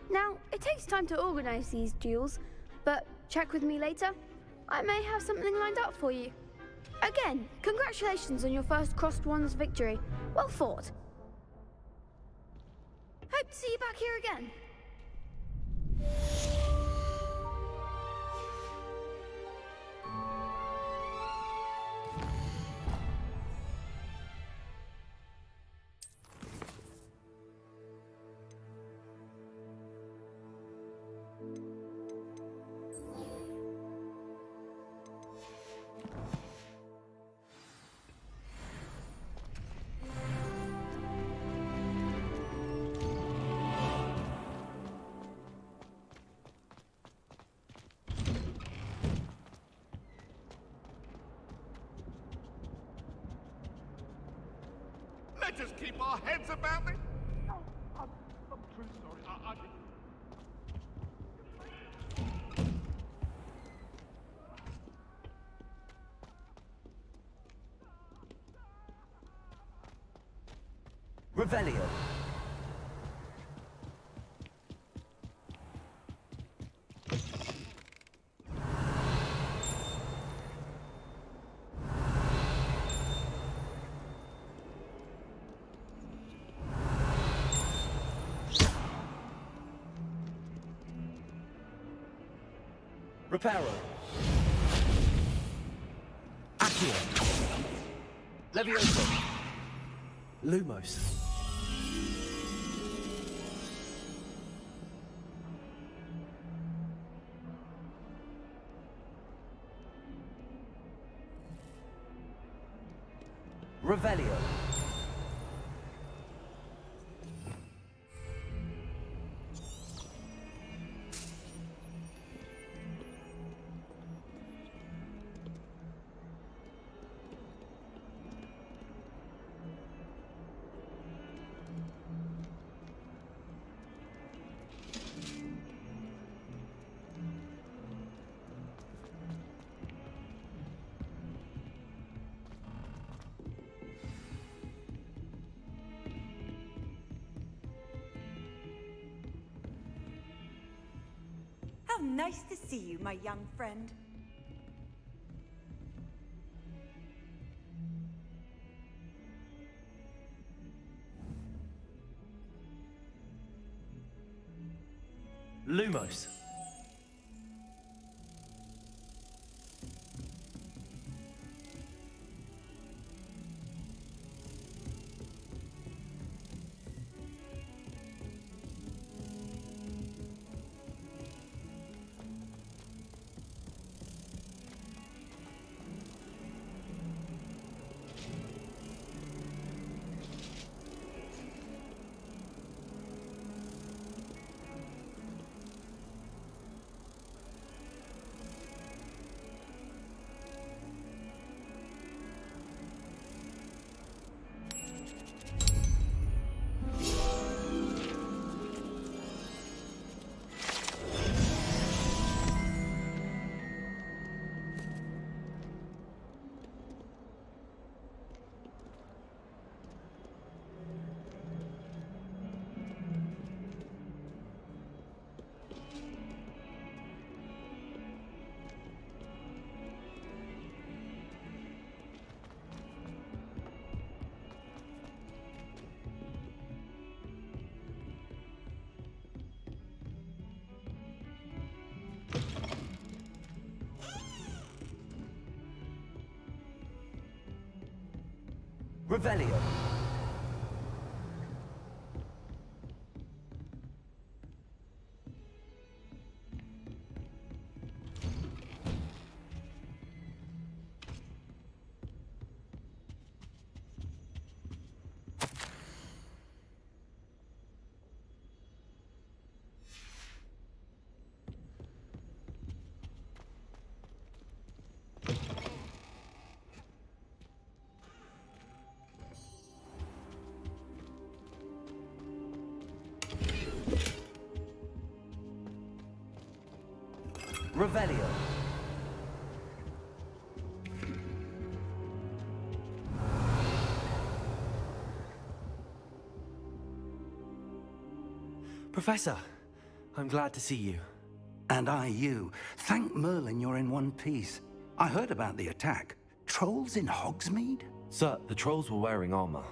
Now, it takes time to organise these duels, but check with me later. I may have something lined up for you. Again, congratulations on your first crossed wands victory. Well fought. Hope to see you back here again. Let us keep our heads about it. Oh, I'm truly sorry. Revelio. Reparo. Accio. Levioso. Lumos. Revelio. How nice to see you, my young friend. Lumos. Revelio. Revelio. Professor, I'm glad to see you. And I you. Thank Merlin you're in one piece. I heard about the attack. Trolls in Hogsmeade? Sir, the trolls were wearing armor.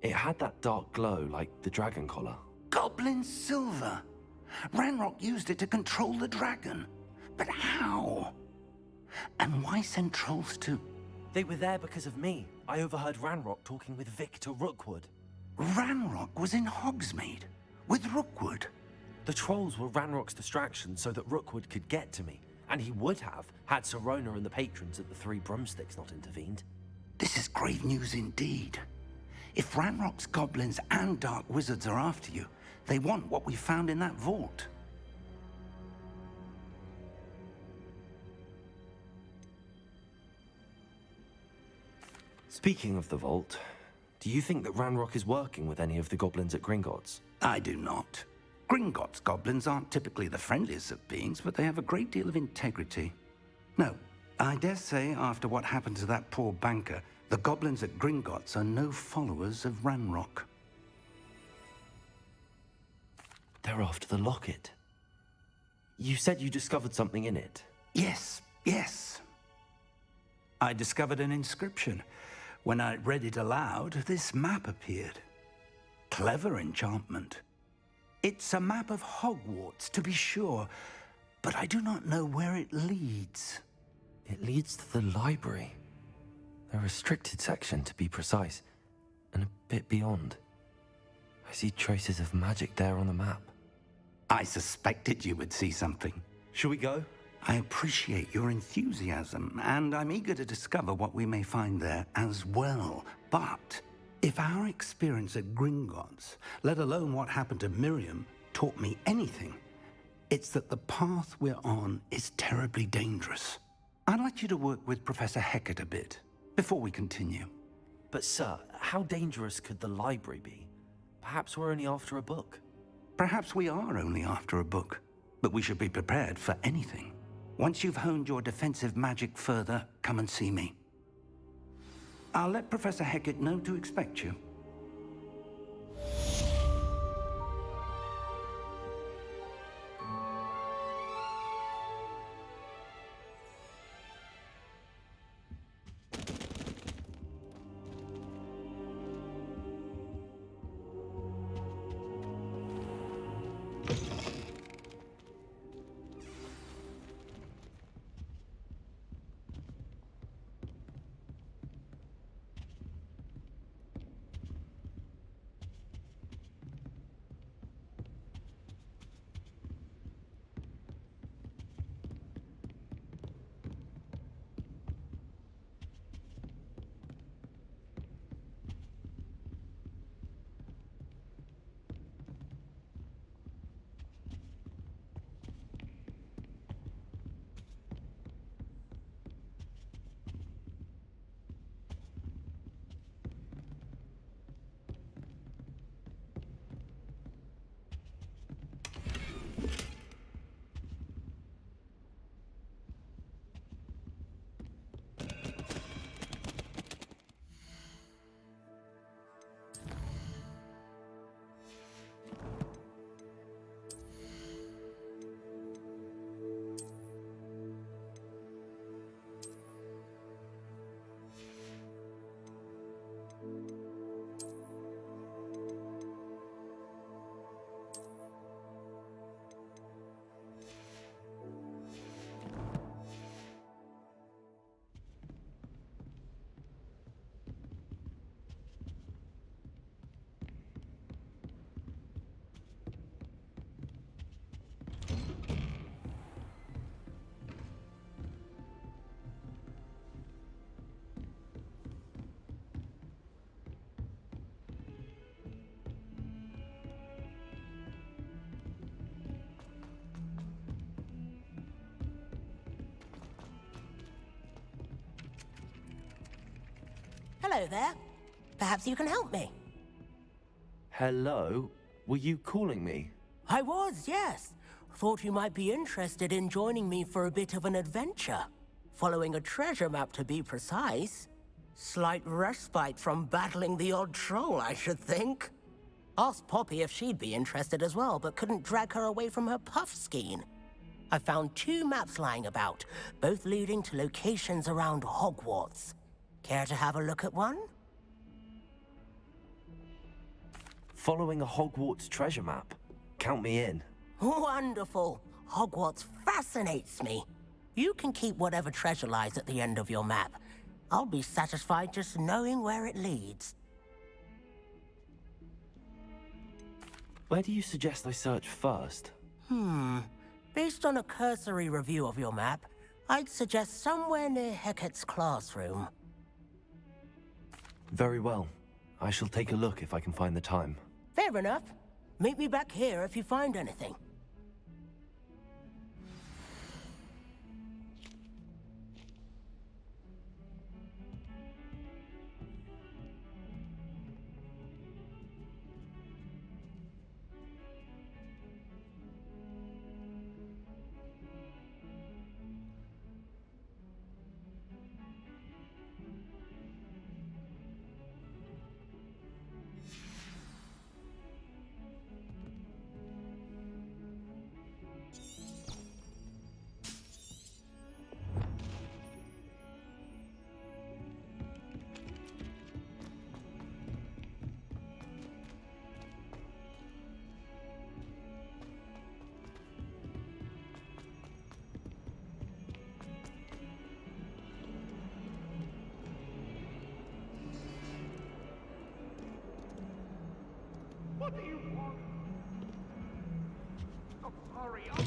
It had that dark glow like the dragon collar. Goblin silver! Ranrock used it to control the dragon. But how? And why send trolls to... They were there because of me. I overheard Ranrock talking with Victor Rookwood. Ranrock was in Hogsmeade? With Rookwood? The trolls were Ranrock's distraction so that Rookwood could get to me. And he would have, had Sirona and the patrons at the Three Broomsticks not intervened. This is grave news indeed. If Ranrock's goblins and dark wizards are after you, they want what we found in that vault. Speaking of the vault, do you think that Ranrock is working with any of the goblins at Gringotts? I do not. Gringotts goblins aren't typically the friendliest of beings, but they have a great deal of integrity. No, I dare say after what happened to that poor banker, the goblins at Gringotts are no followers of Ranrock. They're after the locket. You said you discovered something in it. Yes, yes. I discovered an inscription. When I read it aloud, this map appeared. Clever enchantment. It's a map of Hogwarts, to be sure, but I do not know where it leads. It leads to the library. The restricted section, to be precise, and a bit beyond. I see traces of magic there on the map. I suspected you would see something. Shall we go? I appreciate your enthusiasm, and I'm eager to discover what we may find there as well. But if our experience at Gringotts, let alone what happened to Miriam, taught me anything, it's that the path we're on is terribly dangerous. I'd like you to work with Professor Hecat a bit before we continue. But sir, how dangerous could the library be? Perhaps we're only after a book. Perhaps we are only after a book, but we should be prepared for anything. Once you've honed your defensive magic further, come and see me. I'll let Professor Hecat know to expect you. Hello there. Perhaps you can help me. Hello? Were you calling me? I was, yes. Thought you might be interested in joining me for a bit of an adventure. Following a treasure map, to be precise. Slight respite from battling the odd troll, I should think. Asked Poppy if she'd be interested as well, but couldn't drag her away from her puff skein. I found 2 maps lying about, both leading to locations around Hogwarts. Care to have a look at one? Following a Hogwarts treasure map? Count me in. Wonderful. Hogwarts fascinates me. You can keep whatever treasure lies at the end of your map. I'll be satisfied just knowing where it leads. Where do you suggest I search first? Based on a cursory review of your map, I'd suggest somewhere near Hecat's classroom. Very well. I shall take a look if I can find the time. Fair enough. Meet me back here if you find anything. What do you want? Oh, hurry up!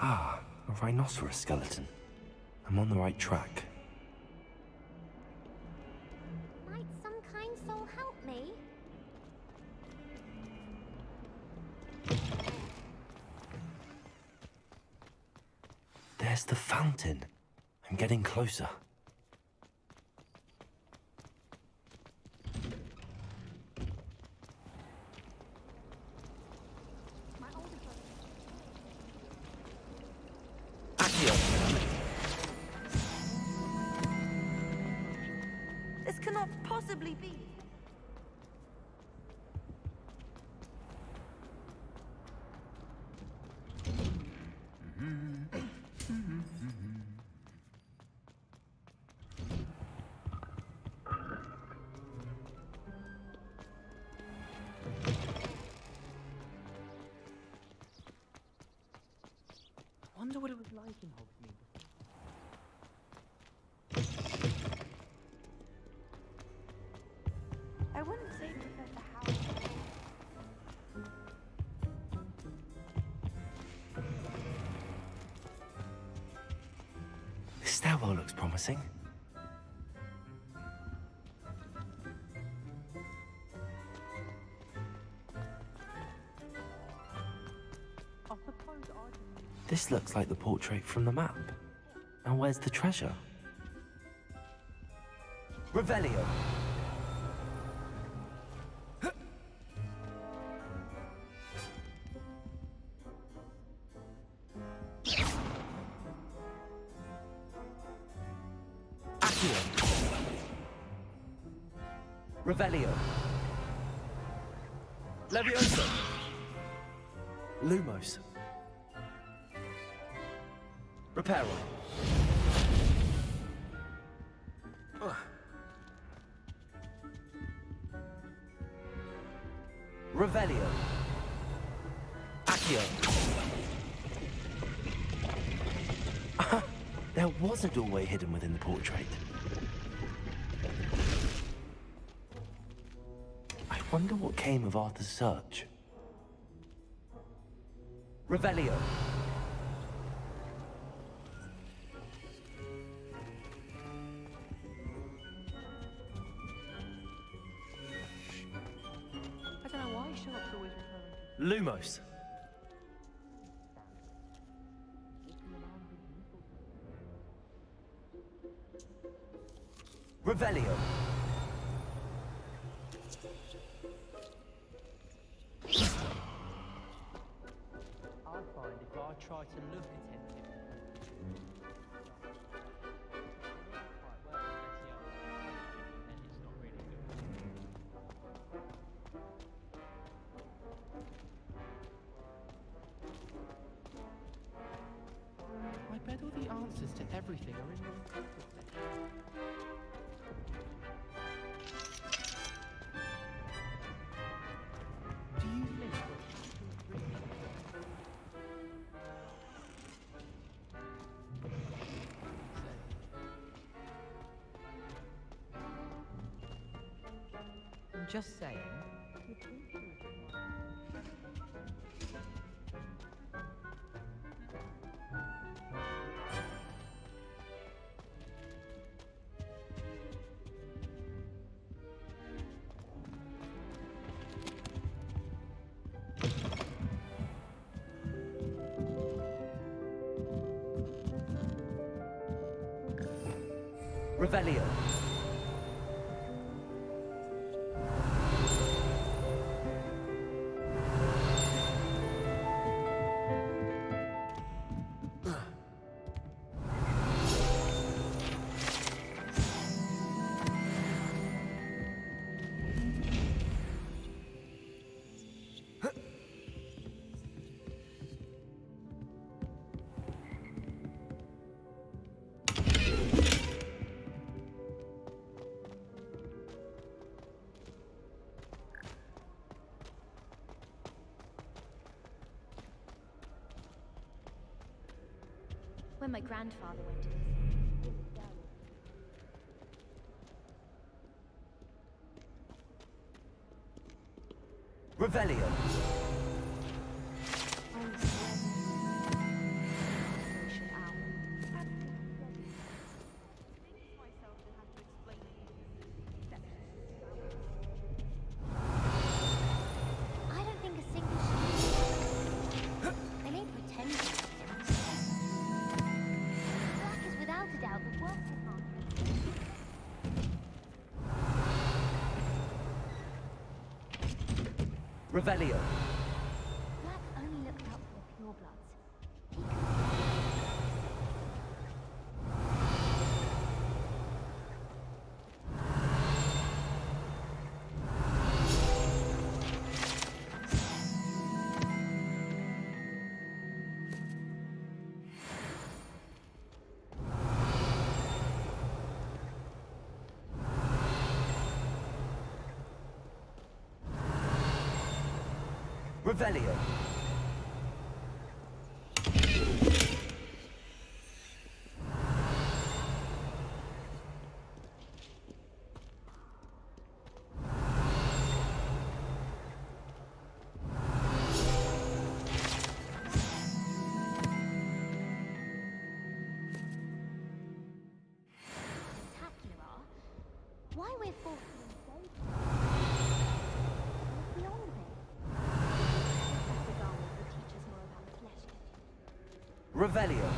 Ah, a rhinoceros skeleton. I'm on the right track. Might some kind soul help me? There's the fountain. I'm getting closer. This cannot possibly be. I wonder what it was like in Hogsmeade. I wouldn't say prefer the house. This stairwell looks promising. This looks like the portrait from the map. Now where's the treasure? Revelio. Revelio. Leviosa. Lumos. Reparo. Revelio. Accio. There was a doorway hidden within the portrait. I wonder what came of Arthur's search. Revelio. I don't know why Sharp's always referring to... Lumos. Revelio. I find if I try to look attentive, I bet all the answers to everything are in your pocket. Do you think I'm just saying. Revelio. When my grandfather went to this, Revelio. I don't think a single sheep. They may pretend to. Black is without a doubt the worst of harm. Revelio. Black only looked out for the purebloods. Revelio. Spectacular are. Why we're forced to engage is beyond me. The garment will teach us more about the flesh. Revelio.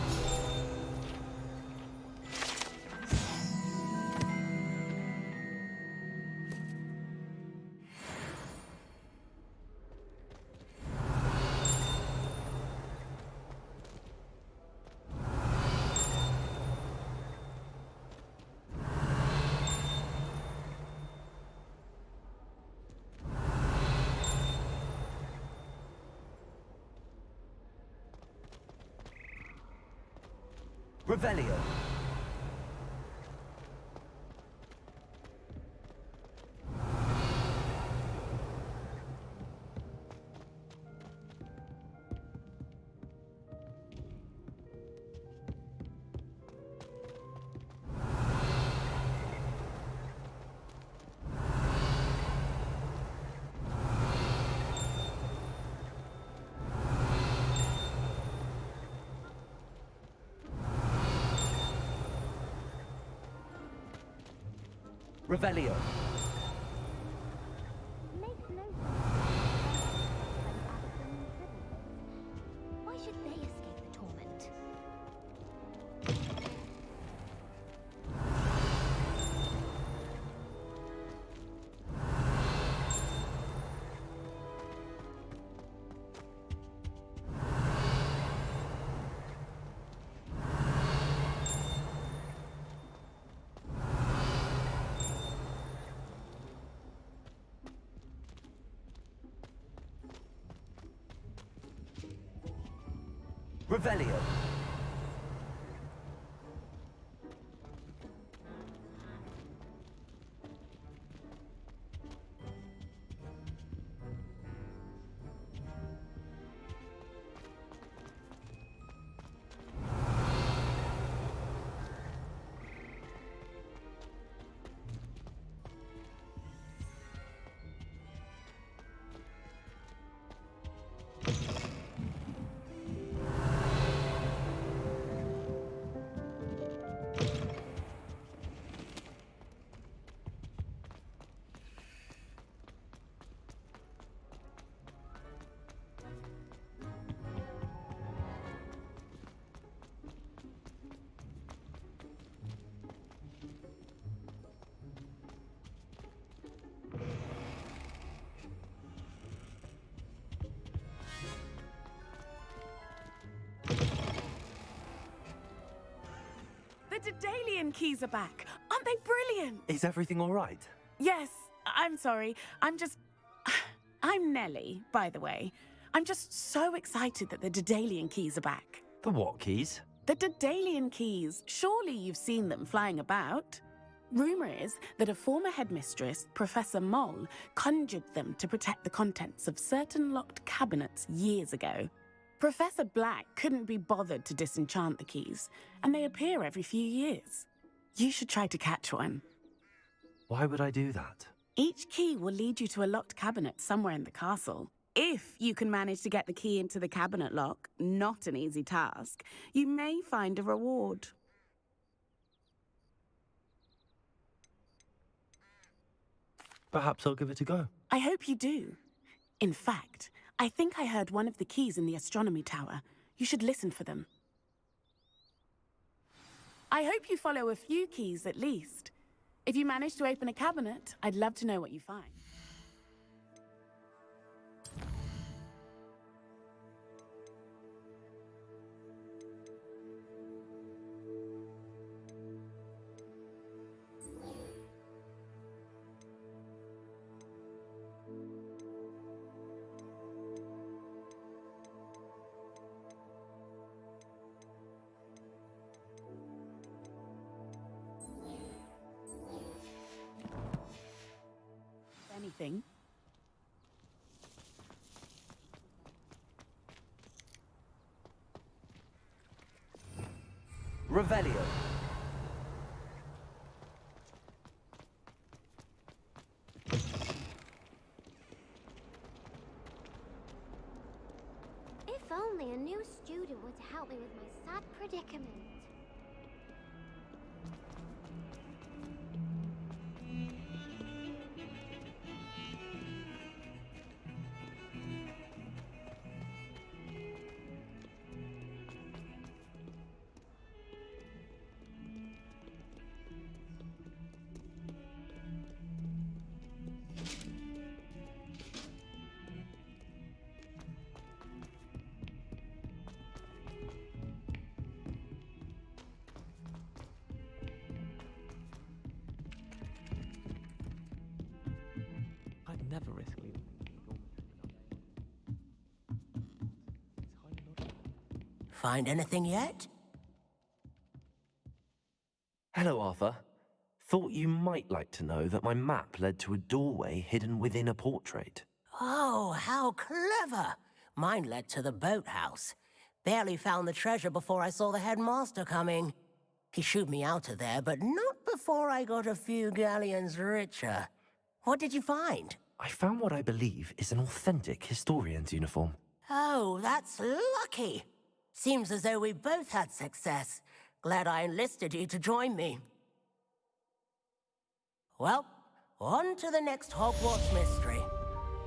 Revelio. Revelio. Makes no sense. Why should they escape the torment? Revelio. Daedalian keys are back. Aren't they brilliant? Is everything all right? Yes, I'm sorry. I'm Nellie, by the way. I'm just so excited that the Daedalian keys are back. The what keys? The Daedalian keys. Surely you've seen them flying about. Rumour is that a former headmistress, Professor Moll, conjured them to protect the contents of certain locked cabinets years ago. Professor Black couldn't be bothered to disenchant the keys, and they appear every few years. You should try to catch one. Why would I do that? Each key will lead you to a locked cabinet somewhere in the castle. If you can manage to get the key into the cabinet lock, not an easy task, you may find a reward. Perhaps I'll give it a go. I hope you do. In fact, I think I heard one of the keys in the astronomy tower. You should listen for them. I hope you follow a few keys at least. If you manage to open a cabinet, I'd love to know what you find. Anything. Revelio. If only a new student would help me with my sad predicament. I'd never risk leaving. Find anything yet? Hello, Arthur. Thought you might like to know that my map led to a doorway hidden within a portrait. Oh, how clever! Mine led to the boathouse. Barely found the treasure before I saw the headmaster coming. He shooed me out of there, but not before I got a few galleons richer. What did you find? I found what I believe is an authentic historian's uniform. Oh, that's lucky. Seems as though we both had success. Glad I enlisted you to join me. Well, on to the next Hogwarts mystery.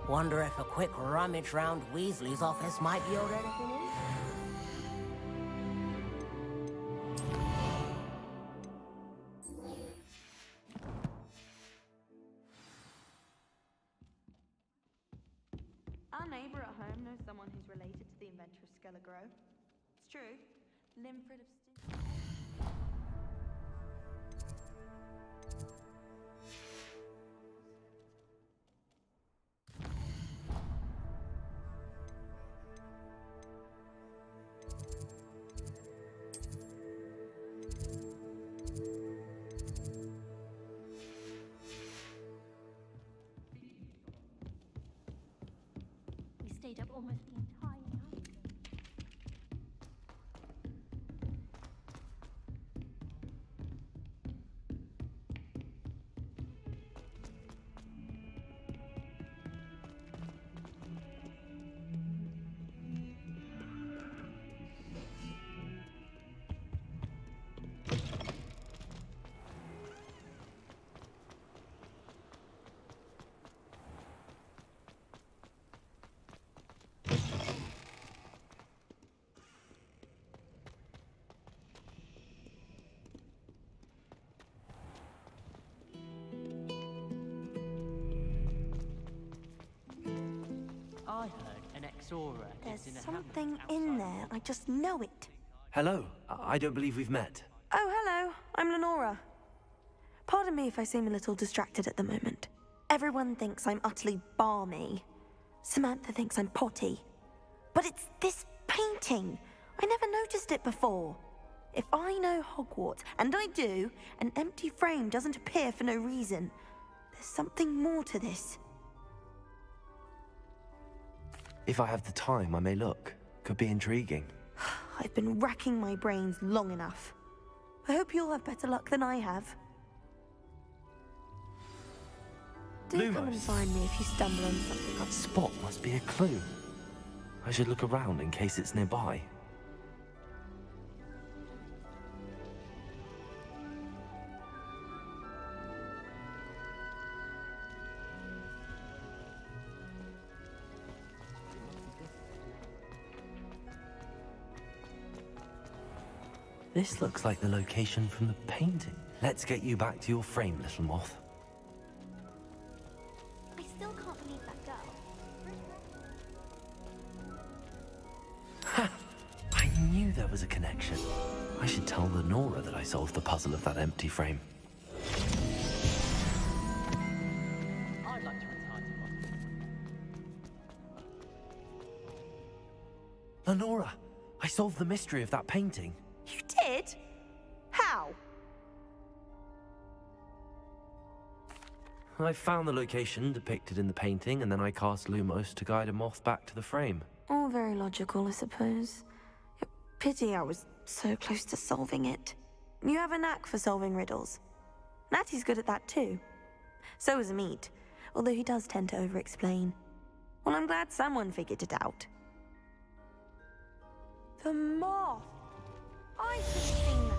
Wonder if a quick rummage round Weasley's office might yield anything in? Our neighbour at home knows someone who's related to the inventor of Skelligro. It's true. Limfrid of We stayed up almost the entire night. I heard an ex-aura There's is in a something in there. I just know it. Hello. I don't believe we've met. Oh, hello. I'm Lenora. Pardon me if I seem a little distracted at the moment. Everyone thinks I'm utterly balmy. Samantha thinks I'm potty. But it's this painting. I never noticed it before. If I know Hogwarts, and I do, an empty frame doesn't appear for no reason. There's something more to this. If I have the time, I may look. Could be intriguing. I've been racking my brains long enough. I hope you'll have better luck than I have. Do come and find me if you stumble on something. That spot must be a clue. I should look around in case it's nearby. This looks like the location from the painting. Let's get you back to your frame, little moth. I still can't believe that girl. Ha! I knew there was a connection. I should tell Lenora that I solved the puzzle of that empty frame. I'd like to retire to Lenora, I solved the mystery of that painting. You did? How? I found the location depicted in the painting, and then I cast Lumos to guide a moth back to the frame. All very logical, I suppose. Pity I was so close to solving it. You have a knack for solving riddles. Natty's good at that too. So is Amit, although he does tend to over-explain. Well, I'm glad someone figured it out. The moth! I should have seen that.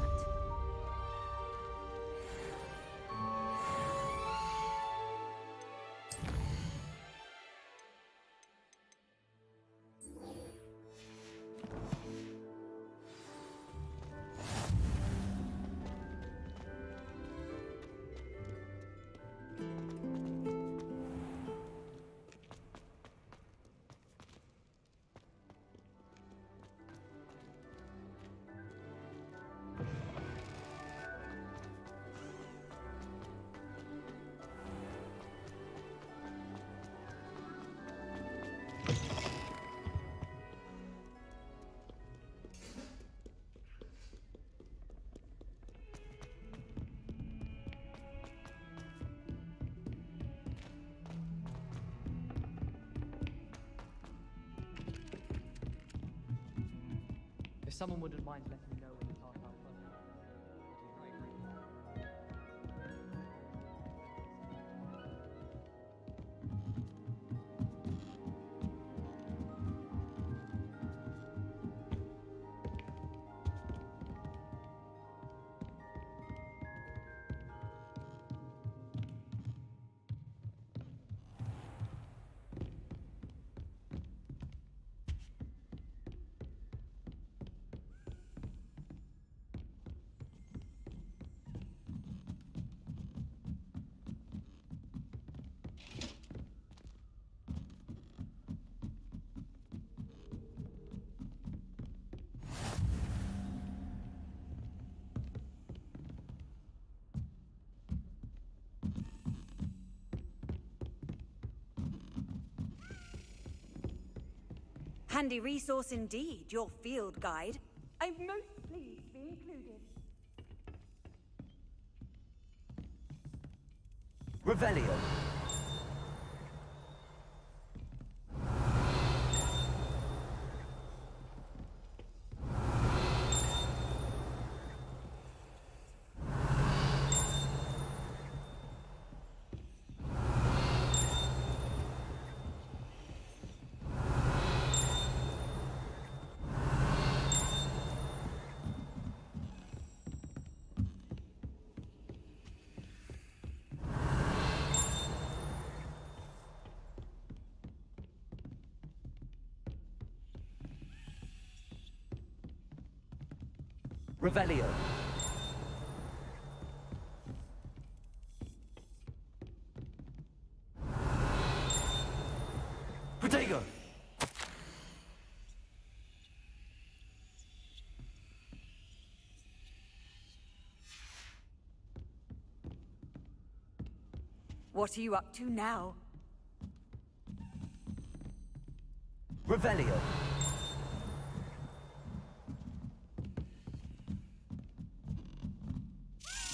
If someone wouldn't mind letting me know when the task out first, I'd be very grateful. Handy resource indeed, your field guide. I'm most pleased to be included. Revelio. Revelio. Protego. What are you up to now? Revelio.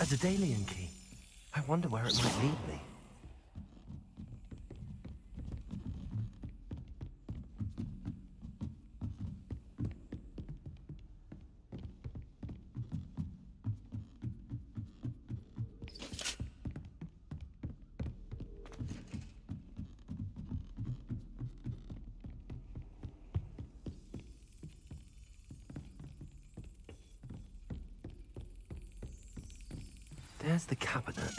A Daedalian key. I wonder where it might lead me. There's the cabinet.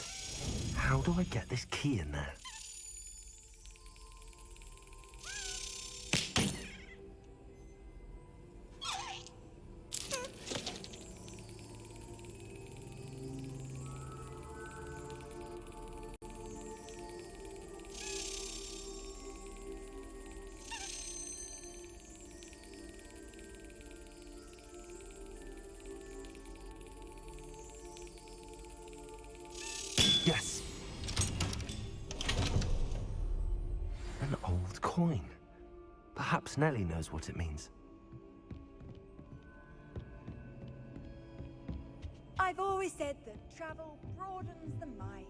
How do I get this key in there? Yes. An old coin. Perhaps Nellie knows what it means. I've always said that travel broadens the mind.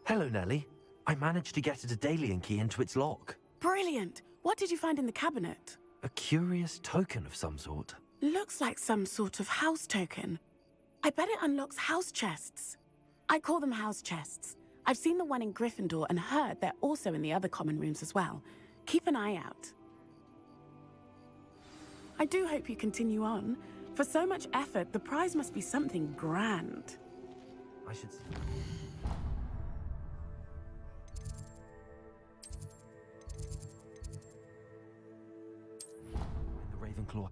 Hello, Nellie. I managed to get a Daedalian key into its lock. Brilliant! What did you find in the cabinet? A curious token of some sort. Looks like some sort of house token. I bet it unlocks house chests. I call them house chests. I've seen the one in Gryffindor and heard they're also in the other common rooms as well. Keep an eye out. I do hope you continue on. For so much effort, the prize must be something grand. I should... The Ravenclaw...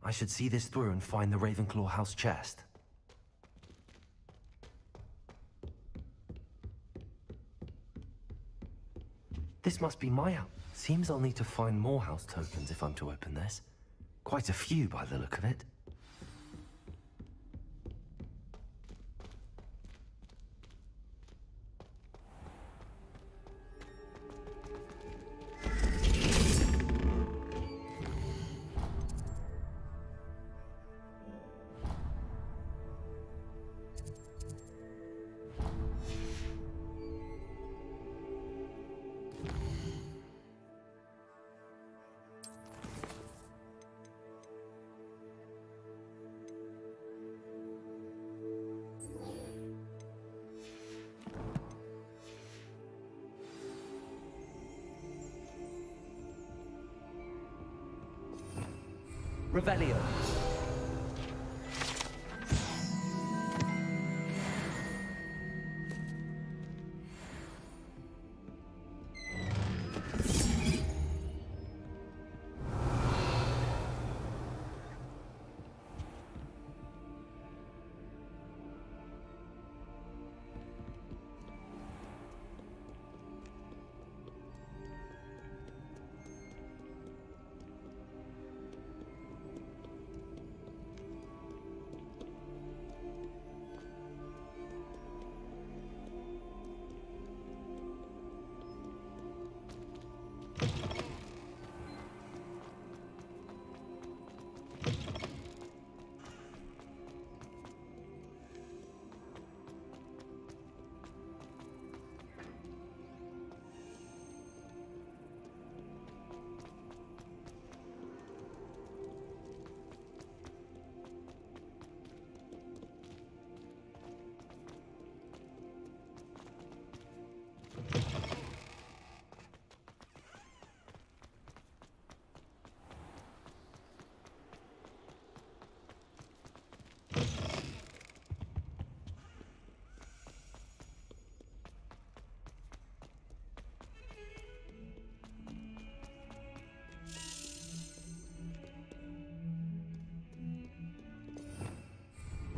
I should see this through and find the Ravenclaw house chest. This must be my house. Seems I'll need to find more house tokens if I'm to open this. Quite a few by the look of it. Revelio.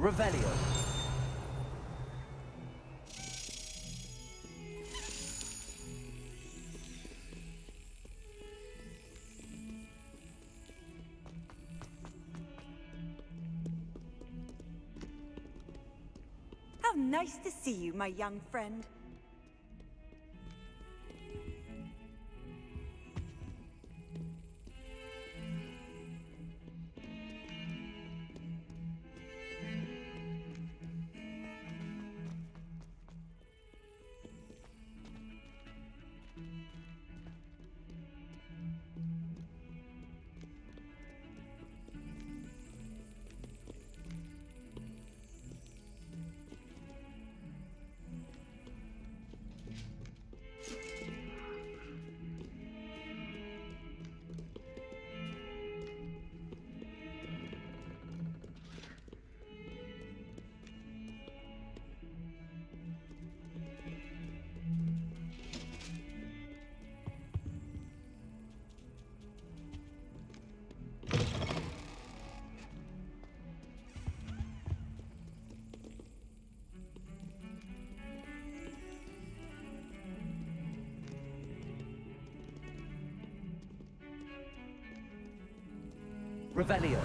Revelio. How nice to see you, my young friend. Revelio.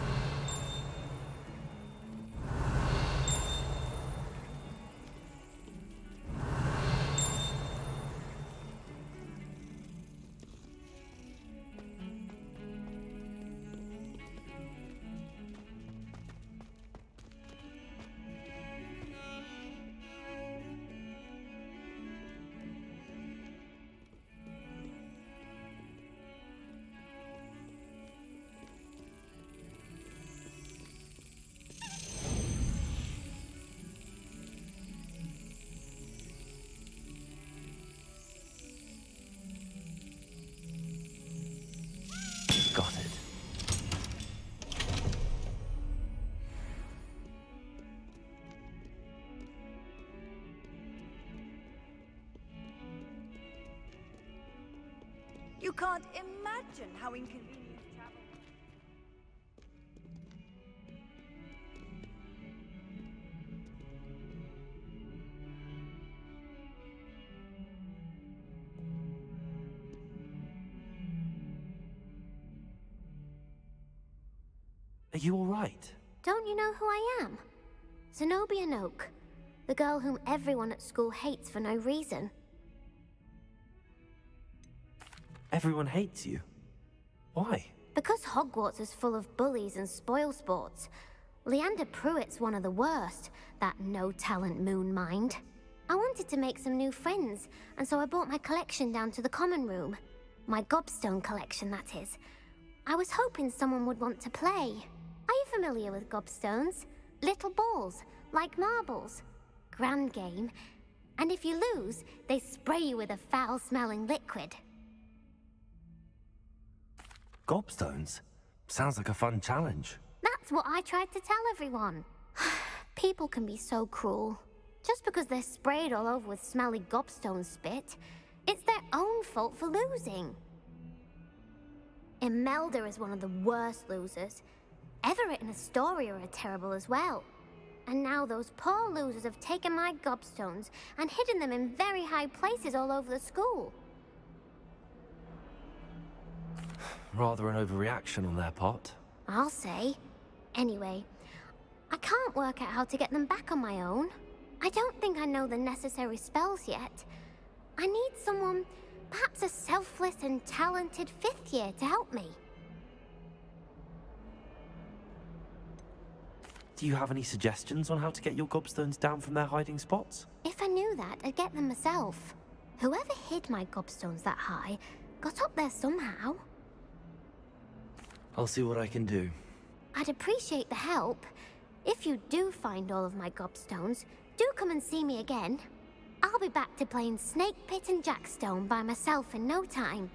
Got it. You can't imagine how inconvenient travel. Are you all right? Don't you know who I am? Zenobia Noak, the girl whom everyone at school hates for no reason. Everyone hates you. Why? Because Hogwarts is full of bullies and spoilsports. Leander Pruitt's one of the worst, that no-talent moon mind. I wanted to make some new friends, and so I brought my collection down to the common room. My gobstone collection, that is. I was hoping someone would want to play. Are you familiar with gobstones? Little balls, like marbles. Grand game. And if you lose, they spray you with a foul-smelling liquid. Gobstones? Sounds like a fun challenge. That's what I tried to tell everyone. People can be so cruel. Just because they're sprayed all over with smelly gobstone spit, it's their own fault for losing. Imelda is one of the worst losers. Everett and Astoria are terrible as well. And now those poor losers have taken my gobstones and hidden them in very high places all over the school. Rather an overreaction on their part. I'll say. Anyway, I can't work out how to get them back on my own. I don't think I know the necessary spells yet. I need someone, perhaps a selfless and talented 5th year to help me. Do you have any suggestions on how to get your gobstones down from their hiding spots? If I knew that, I'd get them myself. Whoever hid my gobstones that high got up there somehow. I'll see what I can do. I'd appreciate the help. If you do find all of my gobstones, do come and see me again. I'll be back to playing Snake Pit and Jackstone by myself in no time.